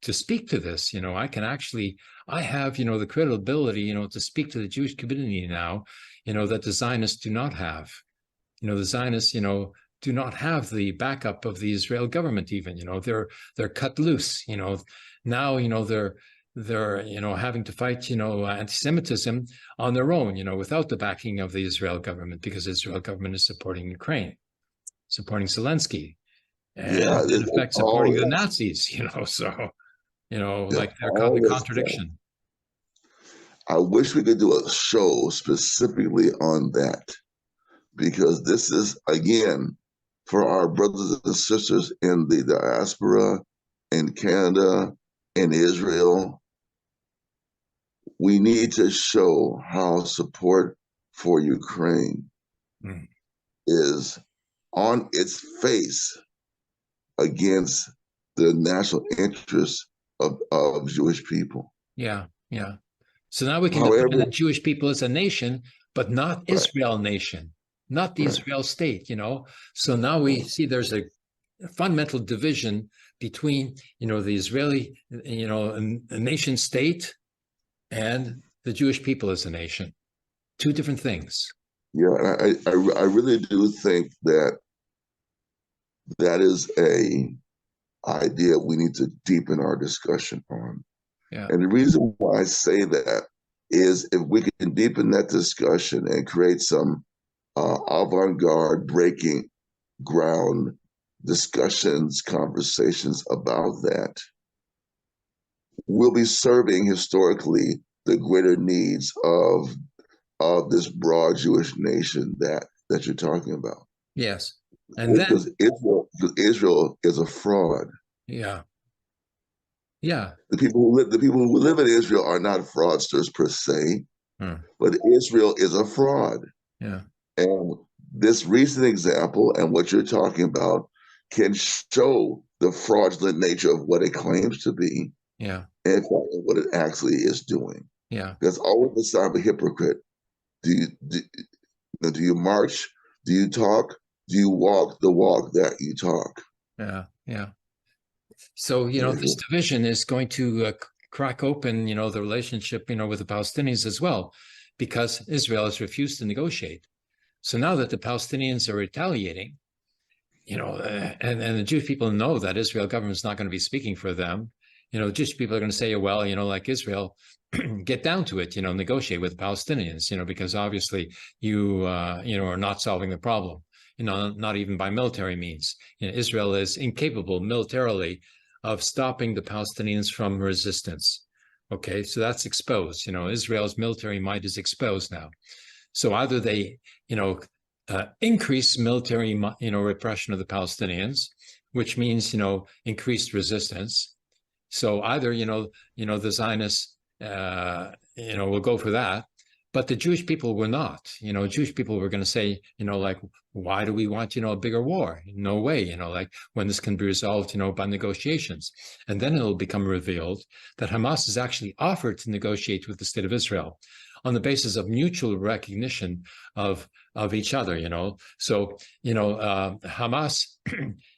[SPEAKER 14] speak to this. I have, the credibility, to speak to the Jewish community now, that the Zionists do not have. The Zionists, do not have the backup of the Israel government even, they're cut loose, now, they're having to fight, anti-Semitism on their own, without the backing of the Israel government, because the Israel government is supporting Ukraine, supporting Zelensky, and in effect supporting the Nazis, so, like they're caught in contradiction.
[SPEAKER 15] I wish we could do a show specifically on that, because this is, again, for our brothers and sisters in the diaspora, in Canada, in Israel. We need to show how support for Ukraine is on its face against the national interests of Jewish people.
[SPEAKER 14] Yeah. So now we can defend the Jewish people as a nation, but not Israel nation, not the Israel state, So now we see there's a fundamental division between, the Israeli, a nation state and the Jewish people as a nation. Two different things.
[SPEAKER 15] Yeah, I really do think that that is a idea we need to deepen our discussion on.
[SPEAKER 14] Yeah.
[SPEAKER 15] And the reason why I say that is if we can deepen that discussion and create some avant-garde breaking ground discussions, conversations about that, we'll be serving historically the greater needs of this broad Jewish nation that you're talking about.
[SPEAKER 14] Yes. And then
[SPEAKER 15] because Israel is a fraud.
[SPEAKER 14] yeah. Yeah.
[SPEAKER 15] The people who live in Israel are not fraudsters per se, but Israel is a fraud.
[SPEAKER 14] Yeah.
[SPEAKER 15] And this recent example and what you're talking about can show the fraudulent nature of what it claims to be,
[SPEAKER 14] Yeah.
[SPEAKER 15] and what it actually is doing.
[SPEAKER 14] Yeah.
[SPEAKER 15] That's always the sign of a hypocrite. Do you march? Do you talk? Do you walk the walk that you talk?
[SPEAKER 14] Yeah. Yeah. So, this division is going to crack open, the relationship, with the Palestinians as well, because Israel has refused to negotiate. So now that the Palestinians are retaliating, and the Jewish people know that Israel government is not going to be speaking for them, Jewish people are going to say, well, like Israel, get down to it, negotiate with Palestinians, because obviously you, are not solving the problem, not even by military means. Israel is incapable militarily of stopping the Palestinians from resistance. Okay, so that's exposed. Israel's military might is exposed now. So either they, increase military, repression of the Palestinians, which means, increased resistance. So either, the Zionists, will go for that, but the Jewish people were not. Jewish people were going to say, why do we want, a bigger war? No way, when this can be resolved, by negotiations. And then it'll become revealed that Hamas has actually offered to negotiate with the state of Israel on the basis of mutual recognition of each other, So, Hamas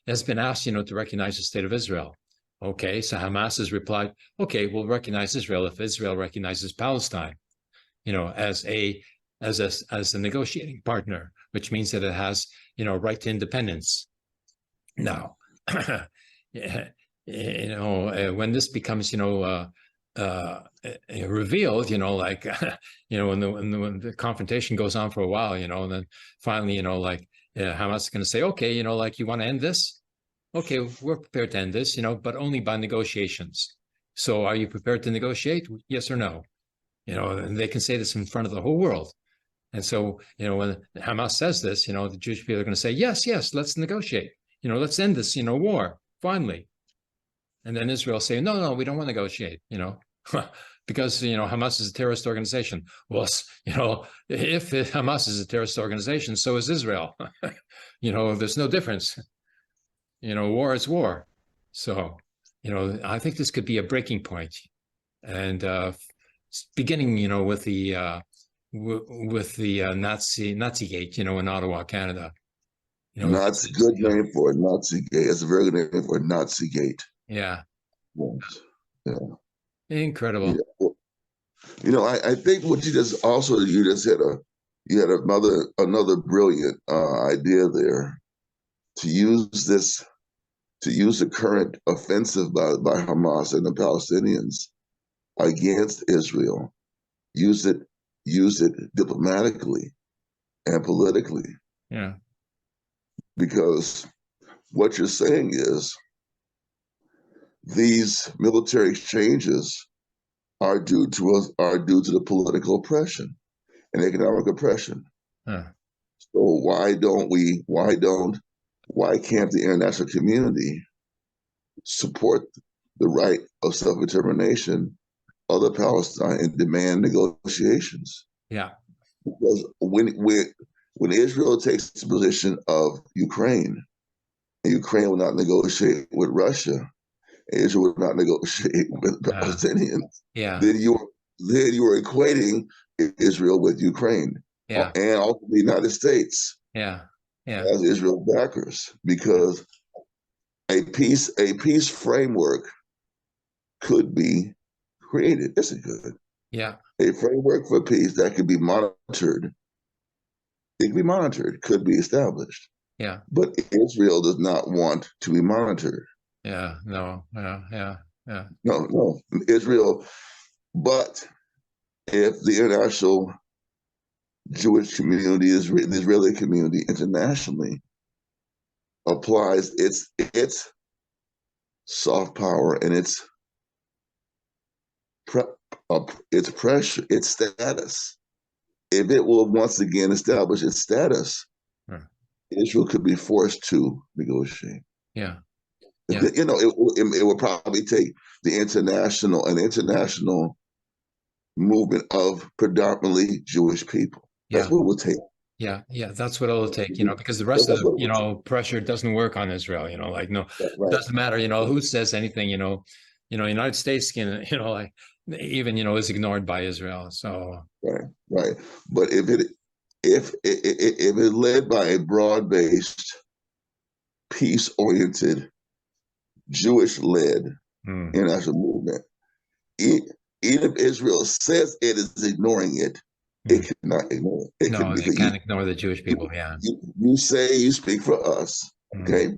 [SPEAKER 14] has been asked, to recognize the state of Israel. Okay, so Hamas has replied, okay, we'll recognize Israel if Israel recognizes Palestine, as a negotiating partner, which means that it has, right to independence. Now, when this becomes, revealed, when the confrontation goes on for a while, and then finally, Hamas is going to say, okay, you want to end this? Okay, we're prepared to end this, but only by negotiations. So are you prepared to negotiate? Yes or no? And they can say this in front of the whole world. And so, when Hamas says this, the Jewish people are going to say, yes, let's negotiate. Let's end this, war, finally. And then Israel say, no, we don't want to negotiate, because, Hamas is a terrorist organization. Well, if Hamas is a terrorist organization, so is Israel. There's no difference. War is war. So, I think this could be a breaking point. And beginning, with the Nazigate, in Ottawa, Canada.
[SPEAKER 15] Nazi, good name for it, Nazigate. It's a very good name for it, Nazigate.
[SPEAKER 14] Yeah.
[SPEAKER 15] Yes. Yeah.
[SPEAKER 14] Incredible.
[SPEAKER 15] Yeah. I think what you just had another brilliant idea there to use the current offensive by Hamas and the Palestinians against Israel, use it diplomatically and politically.
[SPEAKER 14] Yeah.
[SPEAKER 15] Because what you're saying is these military exchanges are due to the political oppression and economic oppression.
[SPEAKER 14] Huh.
[SPEAKER 15] So why can't the international community support the right of self-determination of the Palestine and demand negotiations?
[SPEAKER 14] Yeah.
[SPEAKER 15] Because when Israel takes the position of Ukraine, and Ukraine will not negotiate with Russia, and Israel will not negotiate with Palestinians,
[SPEAKER 14] yeah.
[SPEAKER 15] then you are equating Israel with Ukraine,
[SPEAKER 14] yeah.
[SPEAKER 15] and also the United States,
[SPEAKER 14] yeah,
[SPEAKER 15] as Israel backers, because a peace framework could be created. Yes, it could.
[SPEAKER 14] Yeah.
[SPEAKER 15] A framework for peace that could be monitored. It could be monitored, could be established.
[SPEAKER 14] Yeah.
[SPEAKER 15] But Israel does not want to be monitored.
[SPEAKER 14] Yeah. No. Yeah. Yeah. Yeah.
[SPEAKER 15] No, Israel. But if the international Jewish community, the Israeli community internationally applies its soft power and its pressure, its status, if it will once again establish its status, Israel could be forced to negotiate.
[SPEAKER 14] Yeah. Yeah.
[SPEAKER 15] You know, it would probably take an international movement of predominantly Jewish people. That's what it would take.
[SPEAKER 14] Yeah, yeah, that's what it'll take, because the rest of the, pressure doesn't work on Israel, like, no, it doesn't matter, who says anything, United States can, like, even, is ignored by Israel. So.
[SPEAKER 15] Right. But if it's led by a broad-based, peace-oriented, Jewish-led international movement, even if Israel says it is ignoring it, it cannot ignore it.
[SPEAKER 14] It can't ignore the Jewish people. Yeah.
[SPEAKER 15] You say you speak for us, okay?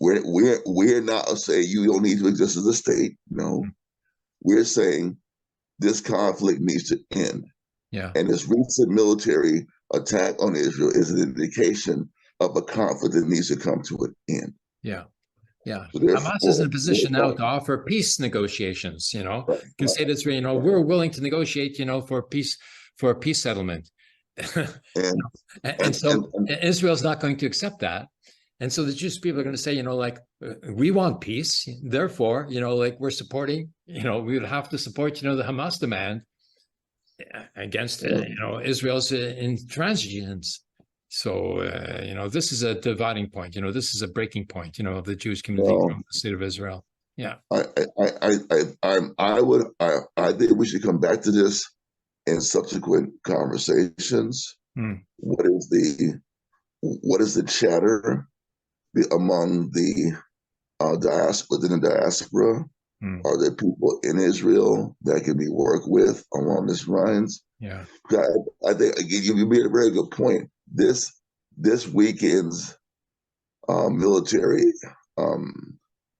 [SPEAKER 15] We're not saying you don't need to exist as a state. No, we're saying this conflict needs to end.
[SPEAKER 14] Yeah.
[SPEAKER 15] And this recent military attack on Israel is an indication of a conflict that needs to come to an end.
[SPEAKER 14] Yeah. Yeah.
[SPEAKER 15] So
[SPEAKER 14] Hamas is in a position now to offer peace negotiations, can say this, we're willing to negotiate, for peace settlement. and so Israel's not going to accept that. And so the Jewish people are going to say, we want peace. Therefore, we're supporting, we would have to support, the Hamas demand against, Israel's intransigence. So, this is a dividing point. This is a breaking point, of the Jewish community from the state of Israel. Yeah.
[SPEAKER 15] I think we should come back to this in subsequent conversations. What is the chatter among the within the diaspora? Are there people in Israel that can be worked with along these lines?
[SPEAKER 14] Yeah.
[SPEAKER 15] I think, again, you made a very good point. This weekend's military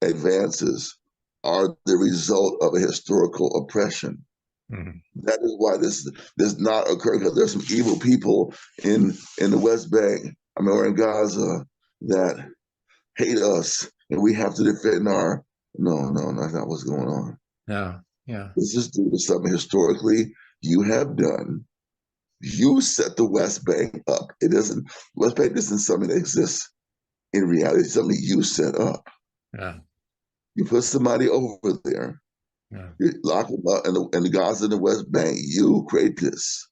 [SPEAKER 15] advances are the result of a historical oppression. That is why this does not occur, because there's some evil people in the West Bank, or in Gaza, that hate us, and we have to defend our. No, that's not what's going on.
[SPEAKER 14] Yeah.
[SPEAKER 15] This is due to something historically you have done. You set the West Bank up. West Bank isn't something that exists in reality. It's something you set up.
[SPEAKER 14] Yeah.
[SPEAKER 15] You put somebody over there.
[SPEAKER 14] Yeah.
[SPEAKER 15] You lock them up, and the Gaza and the West Bank. You create this.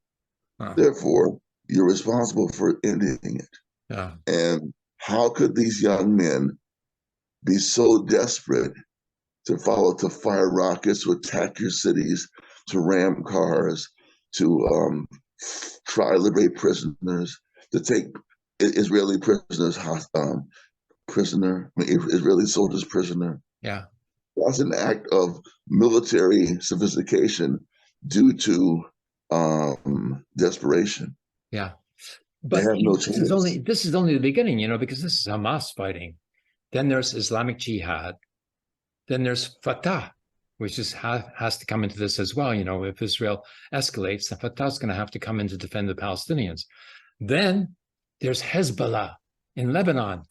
[SPEAKER 15] Therefore, you're responsible for ending it.
[SPEAKER 14] Yeah.
[SPEAKER 15] And how could these young men be so desperate to fire rockets, to attack your cities, to ram cars, to try to liberate prisoners, to take Israeli prisoners Israeli soldiers prisoner?
[SPEAKER 14] Yeah.
[SPEAKER 15] That's an act of military sophistication due to desperation.
[SPEAKER 14] Yeah.
[SPEAKER 15] But they have no chance.
[SPEAKER 14] This is only the beginning, because this is Hamas fighting. Then there's Islamic Jihad. Then there's Fatah, which has to come into this as well. If Israel escalates, then Fatah is going to have to come in to defend the Palestinians. Then there's Hezbollah in Lebanon,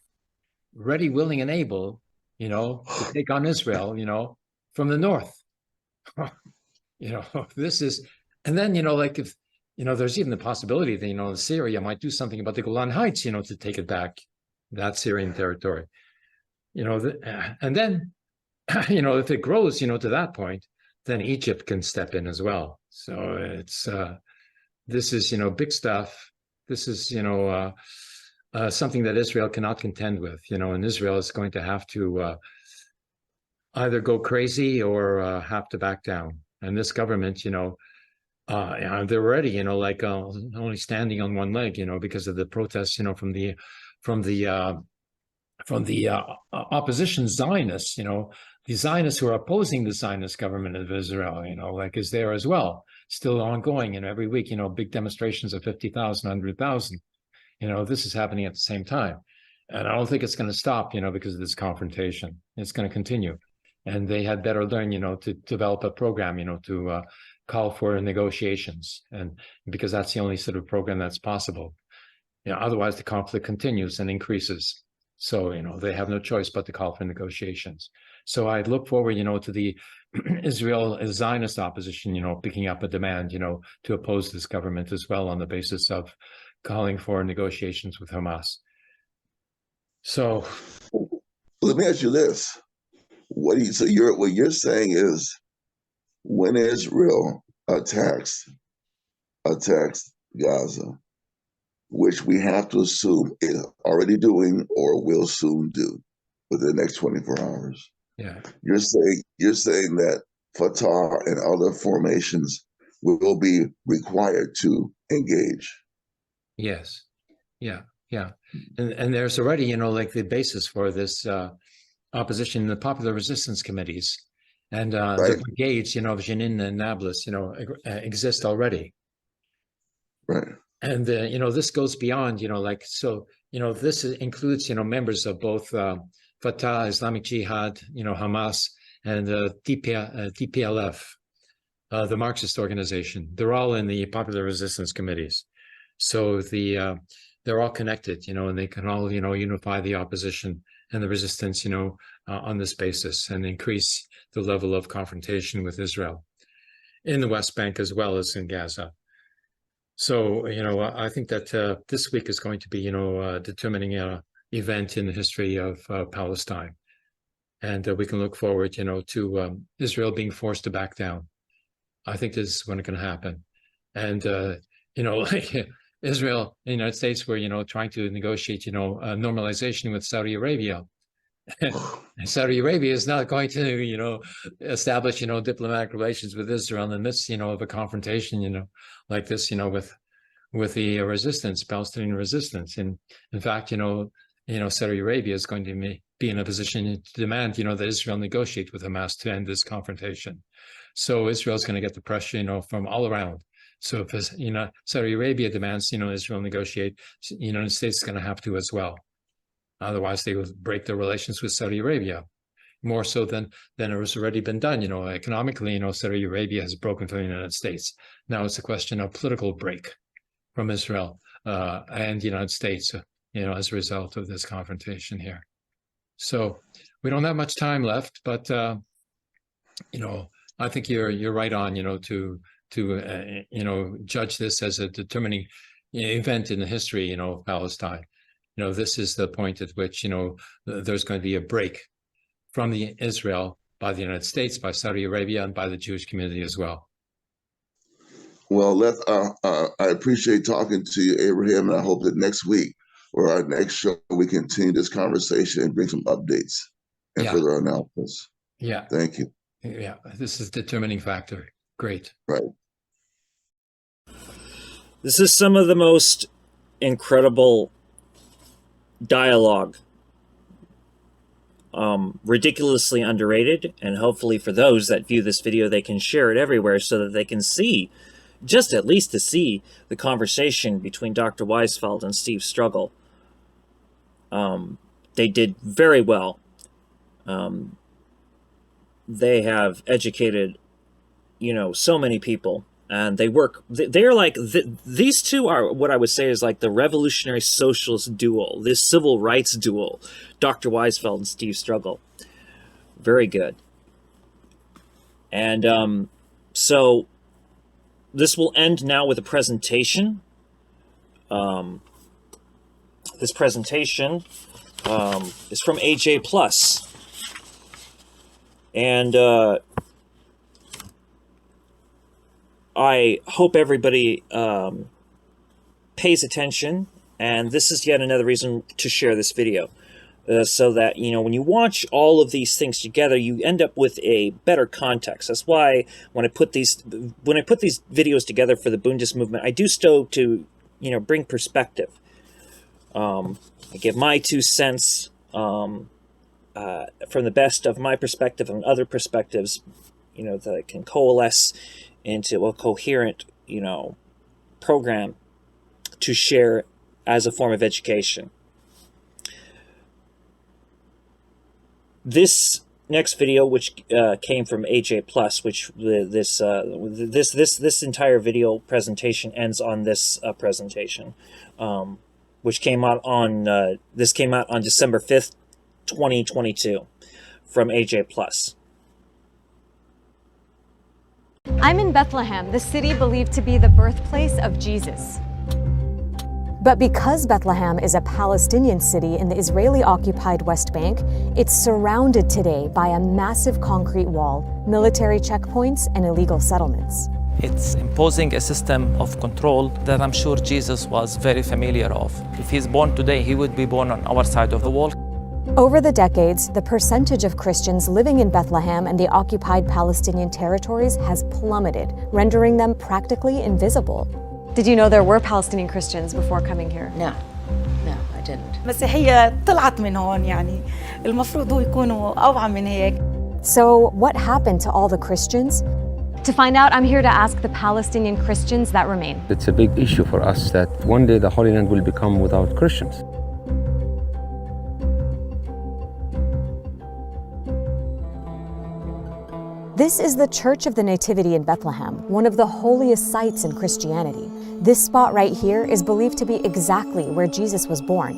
[SPEAKER 14] ready, willing, and able, to take on Israel, from the north. This is, and then, if, there's even the possibility that, Syria might do something about the Golan Heights, to take it back, that Syrian territory. And then, if it grows, to that point, then Egypt can step in as well. So it's, this is, big stuff. This is, something that Israel cannot contend with, and Israel is going to have to either go crazy or have to back down. And this government, they're already, only standing on one leg, because of the protests, from the opposition Zionists, the Zionists who are opposing the Zionist government of Israel, is there as well, still ongoing. And every week, big demonstrations of 50,000, 100,000. This is happening at the same time. And I don't think it's going to stop, because of this confrontation. It's going to continue. And they had better learn, to develop a program, to call for negotiations. And because that's the only sort of program that's possible. Otherwise the conflict continues and increases. So, they have no choice but to call for negotiations. So I look forward, to the Israel Zionist opposition, picking up a demand, to oppose this government as well on the basis of calling for negotiations with Hamas. So
[SPEAKER 15] let me ask you this. What you're saying is when Israel attacks Gaza, which we have to assume is already doing or will soon do within the next 24 hours.
[SPEAKER 14] Yeah.
[SPEAKER 15] You're saying that Fatah and other formations will be required to engage.
[SPEAKER 14] Yes. Yeah. And there's already, like the basis for this opposition in the popular resistance committees. And the brigades, of Jenin and Nablus, exist already.
[SPEAKER 15] Right.
[SPEAKER 14] And, this goes beyond, this includes, members of both Fatah, Islamic Jihad, Hamas, and TPLF, the Marxist organization. They're all in the popular resistance committees. So they're all connected, and they can all, unify the opposition and the resistance, on this basis and increase the level of confrontation with Israel in the West Bank as well as in Gaza. So, I think that this week is going to be, a determining event in the history of Palestine. And we can look forward, to Israel being forced to back down. I think this is when it's going to happen. And, like Israel and the United States were, trying to negotiate, normalization with Saudi Arabia. And Saudi Arabia is not going to, establish, diplomatic relations with Israel in the midst, of a confrontation, like this, with the resistance, Palestinian resistance. And in fact, Saudi Arabia is going to be in a position to demand, that Israel negotiate with Hamas to end this confrontation. So Israel is going to get the pressure, from all around. So if, Saudi Arabia demands, Israel negotiate, the United States is going to have to as well. Otherwise, they would break their relations with Saudi Arabia, more so than it has already been done. Economically, Saudi Arabia has broken from the United States. Now it's a question of political break from Israel and the United States, as a result of this confrontation here. So we don't have much time left, but I think you're right on, to judge this as a determining event in the history, of Palestine. This is the point at which, there's going to be a break from the Israel by the United States, by Saudi Arabia, and by the Jewish community as well.
[SPEAKER 15] Well, I appreciate talking to you, Abraham, and I hope that next week or our next show, we continue this conversation and bring some updates and further analysis.
[SPEAKER 14] Yeah.
[SPEAKER 15] Thank you.
[SPEAKER 14] Yeah, this is a determining factor. Great.
[SPEAKER 15] Right.
[SPEAKER 2] This is some of the most incredible dialogue, ridiculously underrated, and hopefully for those that view this video, they can share it everywhere so that they can see, just at least to see, the conversation between Dr. Weisfeld and Steve Struggle. They did very well. They have educated, so many people. And they work, they're like, these two are what I would say is like the revolutionary socialist duel, this civil rights duel, Dr. Weisfeld and Steve Struggle. Very good. And so this will end now with a presentation. This presentation is from AJ Plus. And I hope everybody pays attention, and this is yet another reason to share this video, so that, when you watch all of these things together, you end up with a better context. That's why when I put these videos together for the Bundes movement, I do so to, bring perspective. I give my 2 cents from the best of my perspective and other perspectives, that can coalesce into a coherent, program to share as a form of education. This next video, which came from AJ Plus, which this entire video presentation ends on this presentation, which came out on December 5th, 2022, from AJ Plus.
[SPEAKER 16] I'm in Bethlehem, the city believed to be the birthplace of Jesus. But because Bethlehem is a Palestinian city in the Israeli-occupied West Bank, it's surrounded today by a massive concrete wall, military checkpoints, and illegal settlements.
[SPEAKER 17] It's imposing a system of control that I'm sure Jesus was very familiar of. If he's born today, he would be born on our side of the wall.
[SPEAKER 16] Over the decades, the percentage of Christians living in Bethlehem and the occupied Palestinian territories has plummeted, rendering them practically invisible. Did you know there were Palestinian Christians before coming here?
[SPEAKER 18] No, I didn't.
[SPEAKER 19] مسيحية طلعت من هون يعني المفروض هو يكونوا أوعى من هيك.
[SPEAKER 16] So what happened to all the Christians? To find out, I'm here to ask the Palestinian Christians that remain.
[SPEAKER 20] It's a big issue for us that one day the Holy Land will become without Christians.
[SPEAKER 16] This is the Church of the Nativity in Bethlehem, one of the holiest sites in Christianity. This spot right here is believed to be exactly where Jesus was born.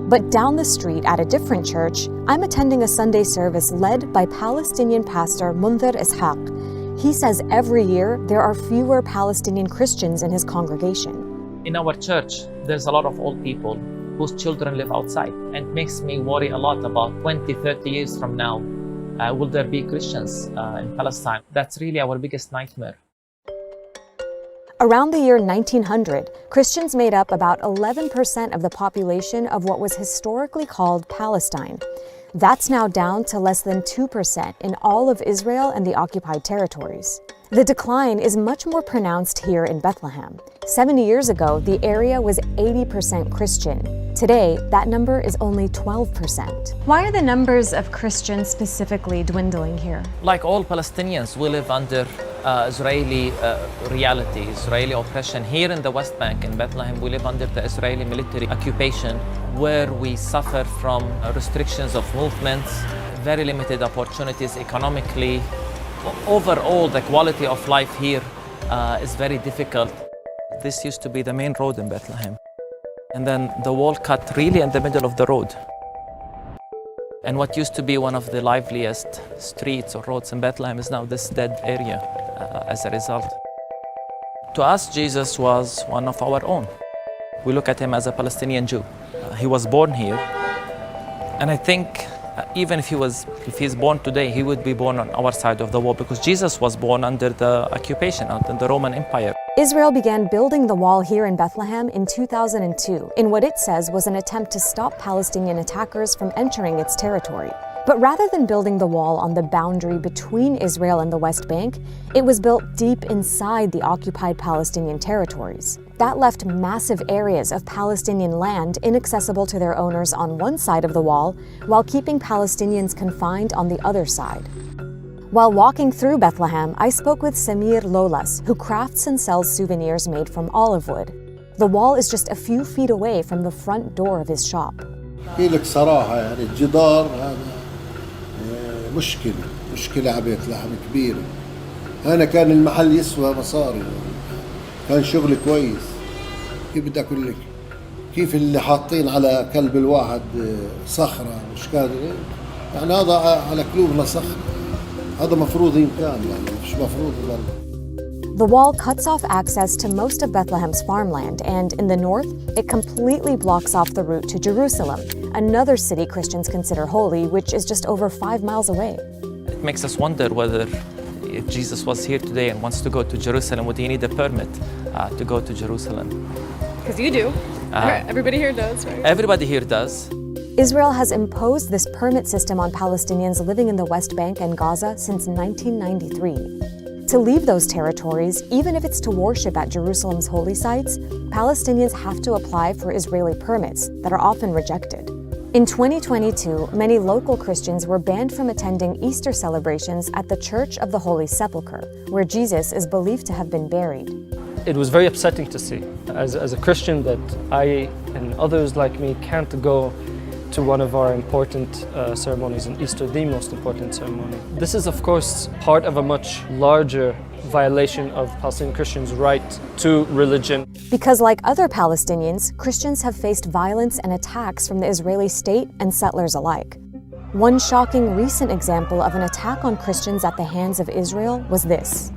[SPEAKER 16] But down the street at a different church, I'm attending a Sunday service led by Palestinian pastor Munther Ishaq. He says every year there are fewer Palestinian Christians in his congregation.
[SPEAKER 17] In our church, there's a lot of old people whose children live outside, and it makes me worry a lot about 20, 30 years from now. Will there be Christians in Palestine? That's really our biggest nightmare.
[SPEAKER 16] Around the year 1900, Christians made up about 11% of the population of what was historically called Palestine. That's now down to less than 2% in all of Israel and the occupied territories. The decline is much more pronounced here in Bethlehem. 70 years ago, the area was 80% Christian. Today, that number is only 12%. Why are the numbers of Christians specifically dwindling here?
[SPEAKER 17] Like all Palestinians, we live under Israeli reality, Israeli oppression. Here in the West Bank, in Bethlehem, we live under the Israeli military occupation, where we suffer from restrictions of movements, very limited opportunities economically. Overall, the quality of life here is very difficult. This used to be the main road in Bethlehem. And then the wall cut really in the middle of the road. And what used to be one of the liveliest streets or roads in Bethlehem is now this dead area as a result. To us, Jesus was one of our own. We look at him as a Palestinian Jew. He was born here. And I think even if he's born today, he would be born on our side of the wall, because Jesus was born under the occupation, under the Roman Empire.
[SPEAKER 16] Israel began building the wall here in Bethlehem in 2002 in what it says was an attempt to stop Palestinian attackers from entering its territory. But rather than building the wall on the boundary between Israel and the West Bank, it was built deep inside the occupied Palestinian territories. That left massive areas of Palestinian land inaccessible to their owners on one side of the wall, while keeping Palestinians confined on the other side. While walking through Bethlehem, I spoke with Samir Lolas, who crafts and sells souvenirs made from olive wood. The wall is just a few feet away from the front door of his shop.
[SPEAKER 21] لك صراحة يعني الجدار هذا مشكلة على بيت لحم كبيرة. أنا كان المحل يسوى مصاري. كان شغل كويس. كيف بدي أقول لك؟ كيف اللي حاطين على كلب الواحد صخرة مش قادر يعني هذا على كلوبنا صخرة. هذا مفروض إمكان يعني مش مفروض والله.
[SPEAKER 16] The wall cuts off access to most of Bethlehem's farmland, and in the north, it completely blocks off the route to Jerusalem, another city Christians consider holy, which is just over 5 miles away.
[SPEAKER 17] It makes us wonder whether if Jesus was here today and wants to go to Jerusalem, would he need a permit to go to Jerusalem?
[SPEAKER 22] Because you do. Everybody here does, right?
[SPEAKER 17] Everybody here does.
[SPEAKER 16] Israel has imposed this permit system on Palestinians living in the West Bank and Gaza since 1993. To leave those territories, even if it's to worship at Jerusalem's holy sites, Palestinians have to apply for Israeli permits that are often rejected. In 2022, many local Christians were banned from attending Easter celebrations at the Church of the Holy Sepulchre, where Jesus is believed to have been buried.
[SPEAKER 1] It was very upsetting to see. As a Christian, that I and others like me can't go to one of our important ceremonies in Easter, the most important ceremony. This is, of course, part of a much larger violation of Palestinian Christians' right to religion.
[SPEAKER 16] Because like other Palestinians, Christians have faced violence and attacks from the Israeli state and settlers alike. One shocking recent example of an attack on Christians at the hands of Israel was this.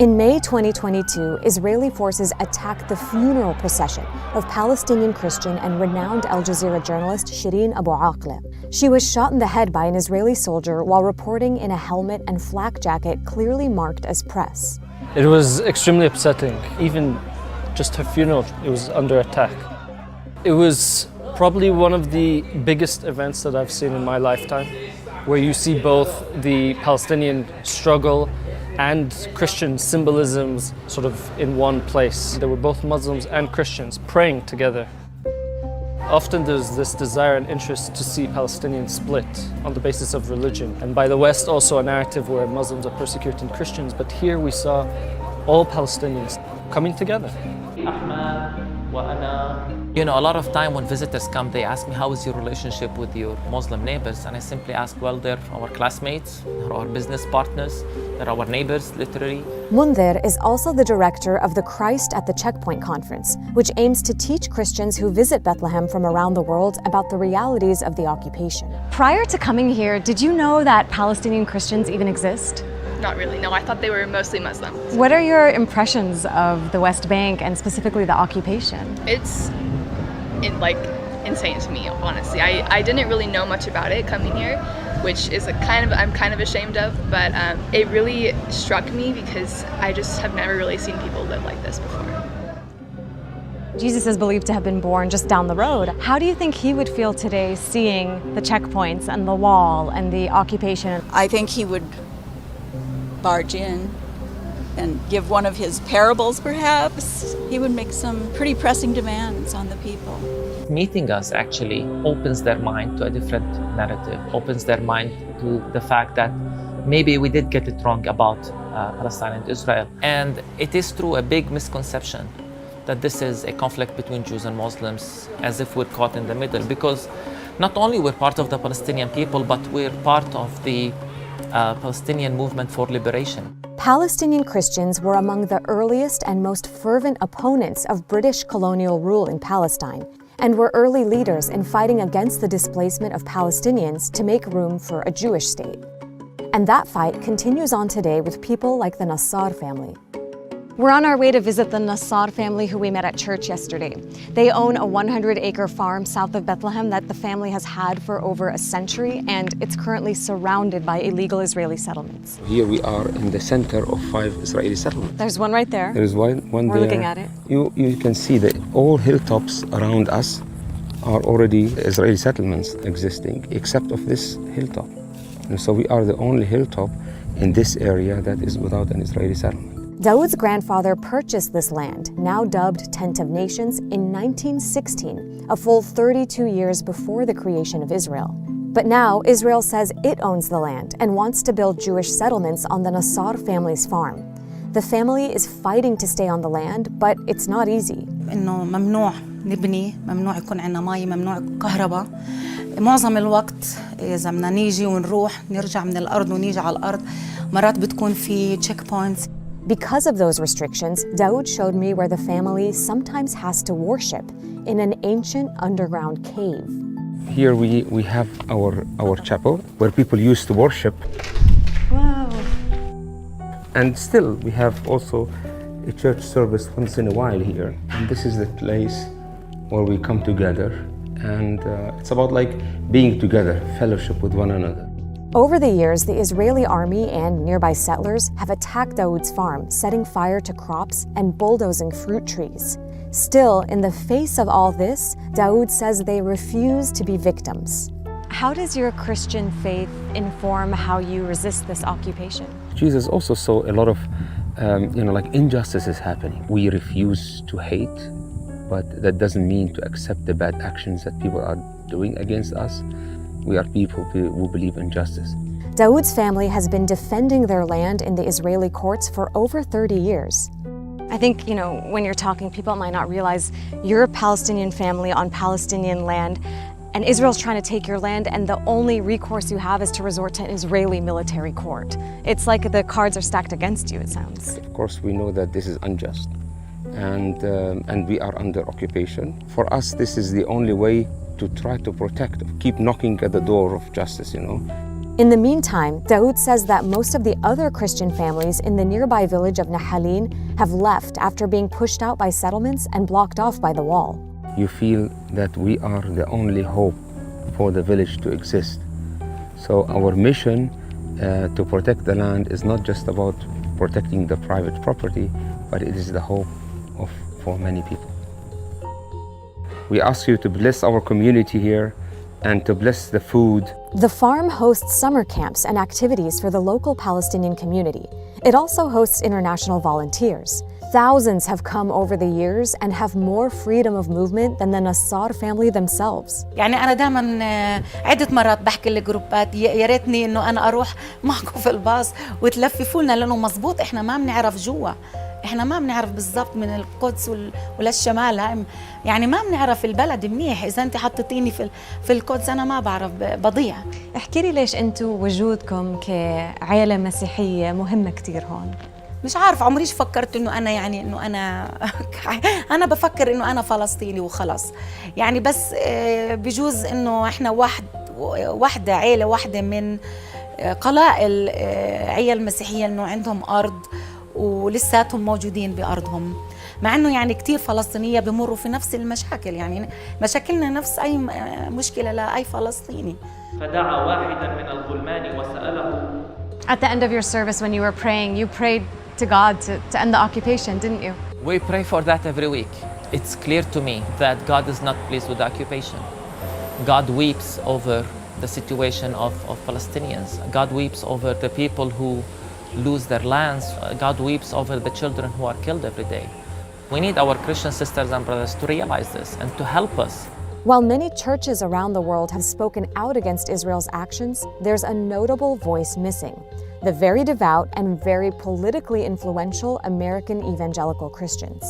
[SPEAKER 16] In May 2022, Israeli forces attacked the funeral procession of Palestinian Christian and renowned Al Jazeera journalist Shireen Abu Akleh. She was shot in the head by an Israeli soldier while reporting in a helmet and flak jacket clearly marked as press.
[SPEAKER 1] It was extremely upsetting. Even just her funeral, it was under attack. It was probably one of the biggest events that I've seen in my lifetime, where you see both the Palestinian struggle and Christian symbolisms sort of in one place. They were both Muslims and Christians praying together. Often there's this desire and interest to see Palestinians split on the basis of religion. And by the West, also a narrative where Muslims are persecuting Christians. But here we saw all Palestinians coming together.
[SPEAKER 17] You know, a lot of time when visitors come, they ask me, how is your relationship with your Muslim neighbors? And I simply ask, well, they're our classmates, they're our business partners, they're our neighbors, literally.
[SPEAKER 16] Mundir is also the director of the Christ at the Checkpoint Conference, which aims to teach Christians who visit Bethlehem from around the world about the realities of the occupation.
[SPEAKER 4] Prior to coming here, did you know that Palestinian Christians even exist?
[SPEAKER 22] Not really, no. I thought they were mostly Muslim.
[SPEAKER 4] What are your impressions of the West Bank and specifically the occupation?
[SPEAKER 22] It's insane to me, honestly. I didn't really know much about it coming here, which is I'm kind of ashamed of, but it really struck me because I just have never really seen people live like this before.
[SPEAKER 4] Jesus is believed to have been born just down the road. How do you think he would feel today seeing the checkpoints and the wall and the occupation?
[SPEAKER 23] I think he would barge in and give one of his parables, perhaps. He would make some pretty pressing demands on the people.
[SPEAKER 17] Meeting us actually opens their mind to a different narrative, opens their mind to the fact that maybe we did get it wrong about Palestine and Israel. And it is true, a big misconception that this is a conflict between Jews and Muslims, as if we're caught in the middle, because not only we're part of the Palestinian people, but we're part of the Palestinian movement for liberation.
[SPEAKER 16] Palestinian Christians were among the earliest and most fervent opponents of British colonial rule in Palestine, and were early leaders in fighting against the displacement of Palestinians to make room for a Jewish state. And that fight continues on today with people like the Nassar family.
[SPEAKER 4] We're on our way to visit the Nassar family who we met at church yesterday. They own a 100-acre farm south of Bethlehem that the family has had for over a century, and it's currently surrounded by illegal Israeli settlements.
[SPEAKER 20] Here we are in the center of 5 Israeli settlements.
[SPEAKER 4] There's one right there.
[SPEAKER 20] There is one
[SPEAKER 4] We're
[SPEAKER 20] there.
[SPEAKER 4] looking at it.
[SPEAKER 20] You can see that all hilltops around us are already Israeli settlements existing, except of this hilltop. And so we are the only hilltop in this area that is without an Israeli settlement.
[SPEAKER 16] Dawood's grandfather purchased this land, now dubbed Tent of Nations, in 1916, a full 32 years before the creation of Israel. But now Israel says it owns the land and wants to build Jewish settlements on the Nassar family's farm. The family is fighting to stay on the land, but it's not easy.
[SPEAKER 19] إنه ممنوع نبني، ممنوع يكون عندنا مي، ممنوع كهرباء. معظم الوقت إذا بدنا نيجي ونروح نرجع من الأرض ونيجي على الأرض، مرات بتكون في check points.
[SPEAKER 16] Because of those restrictions, Dawood showed me where the family sometimes has to worship in an ancient underground cave.
[SPEAKER 20] Here we have our chapel where people used to worship.
[SPEAKER 4] Wow.
[SPEAKER 20] And still we have also a church service once in a while here. And this is the place where we come together. And it's about like being together, fellowship with one another.
[SPEAKER 16] Over the years, the Israeli army and nearby settlers have attacked Dawood's farm, setting fire to crops and bulldozing fruit trees. Still, in the face of all this, Dawood says they refuse to be victims.
[SPEAKER 4] How does your Christian faith inform how you resist this occupation?
[SPEAKER 20] Jesus also saw a lot of, like injustices happening. We refuse to hate, but that doesn't mean to accept the bad actions that people are doing against us. We are people who believe in justice.
[SPEAKER 16] Dawood's family has been defending their land in the Israeli courts for over 30 years.
[SPEAKER 4] I think, you know, when you're talking, people might not realize you're a Palestinian family on Palestinian land, and Israel's trying to take your land, and the only recourse you have is to resort to an Israeli military court. It's like the cards are stacked against you, it sounds.
[SPEAKER 20] Of course, we know that this is unjust, and we are under occupation. For us, this is the only way to try to protect, keep knocking at the door of justice, you know.
[SPEAKER 16] In the meantime, Daoud says that most of the other Christian families in the nearby village of Nahalin have left after being pushed out by settlements and blocked off by the wall.
[SPEAKER 20] You feel that we are the only hope for the village to exist. So our mission to protect the land is not just about protecting the private property, but it is the hope for many people. We ask you to bless our community here and to bless the food.
[SPEAKER 16] The farm hosts summer camps and activities for the local Palestinian community. It also hosts international volunteers. Thousands have come over the years and have more freedom of movement than the Nassar family themselves.
[SPEAKER 19] يعني أنا دائما عدة مرات بحكي للجروبات يا ريتني إنه أنا أروح معكم في الباص وتلففوا لنا لأنه مزبوط إحنا ما بنعرف جوا. إحنا ما بنعرف بالضبط من القدس ولا الشمال، يعني ما بنعرف البلد منيح. إذا أنت حطيتيني في القدس أنا ما بعرف، بضيع.
[SPEAKER 4] احكي لي ليش أنتوا وجودكم كعائلة مسيحية مهمة كتير هون؟
[SPEAKER 19] مش عارف، عمريش فكرت إنه أنا يعني إنه أنا بفكر إنه أنا فلسطيني وخلاص. يعني بس بجوز إنه إحنا واحدة عائلة واحدة من قلائل عيال مسيحية إنه عندهم أرض ولساتهم موجودين بأرضهم، مع أنه يعني كتير فلسطينية بمروا في نفس المشاكل، يعني مشاكلنا نفس أي مشكلة لأي فلسطيني.
[SPEAKER 17] فدعا واحدا من الغلمان وسأله.
[SPEAKER 4] At the end of your service, when you were praying, you prayed to God to end the occupation, didn't you?
[SPEAKER 17] We pray for that every week. It's clear to me that God is not pleased with the occupation. God weeps over the situation of Palestinians. God weeps over the people who lose their lands. God weeps over the children who are killed every day. We need our Christian sisters and brothers to realize this and to help us.
[SPEAKER 16] While many churches around the world have spoken out against Israel's actions, there's a notable voice missing: the very devout and very politically influential American evangelical Christians.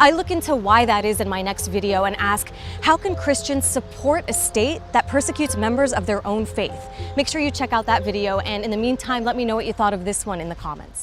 [SPEAKER 4] I look into why that is in my next video and ask, how can Christians support a state that persecutes members of their own faith? Make sure you check out that video, and in the meantime, let me know what you thought of this one in the comments.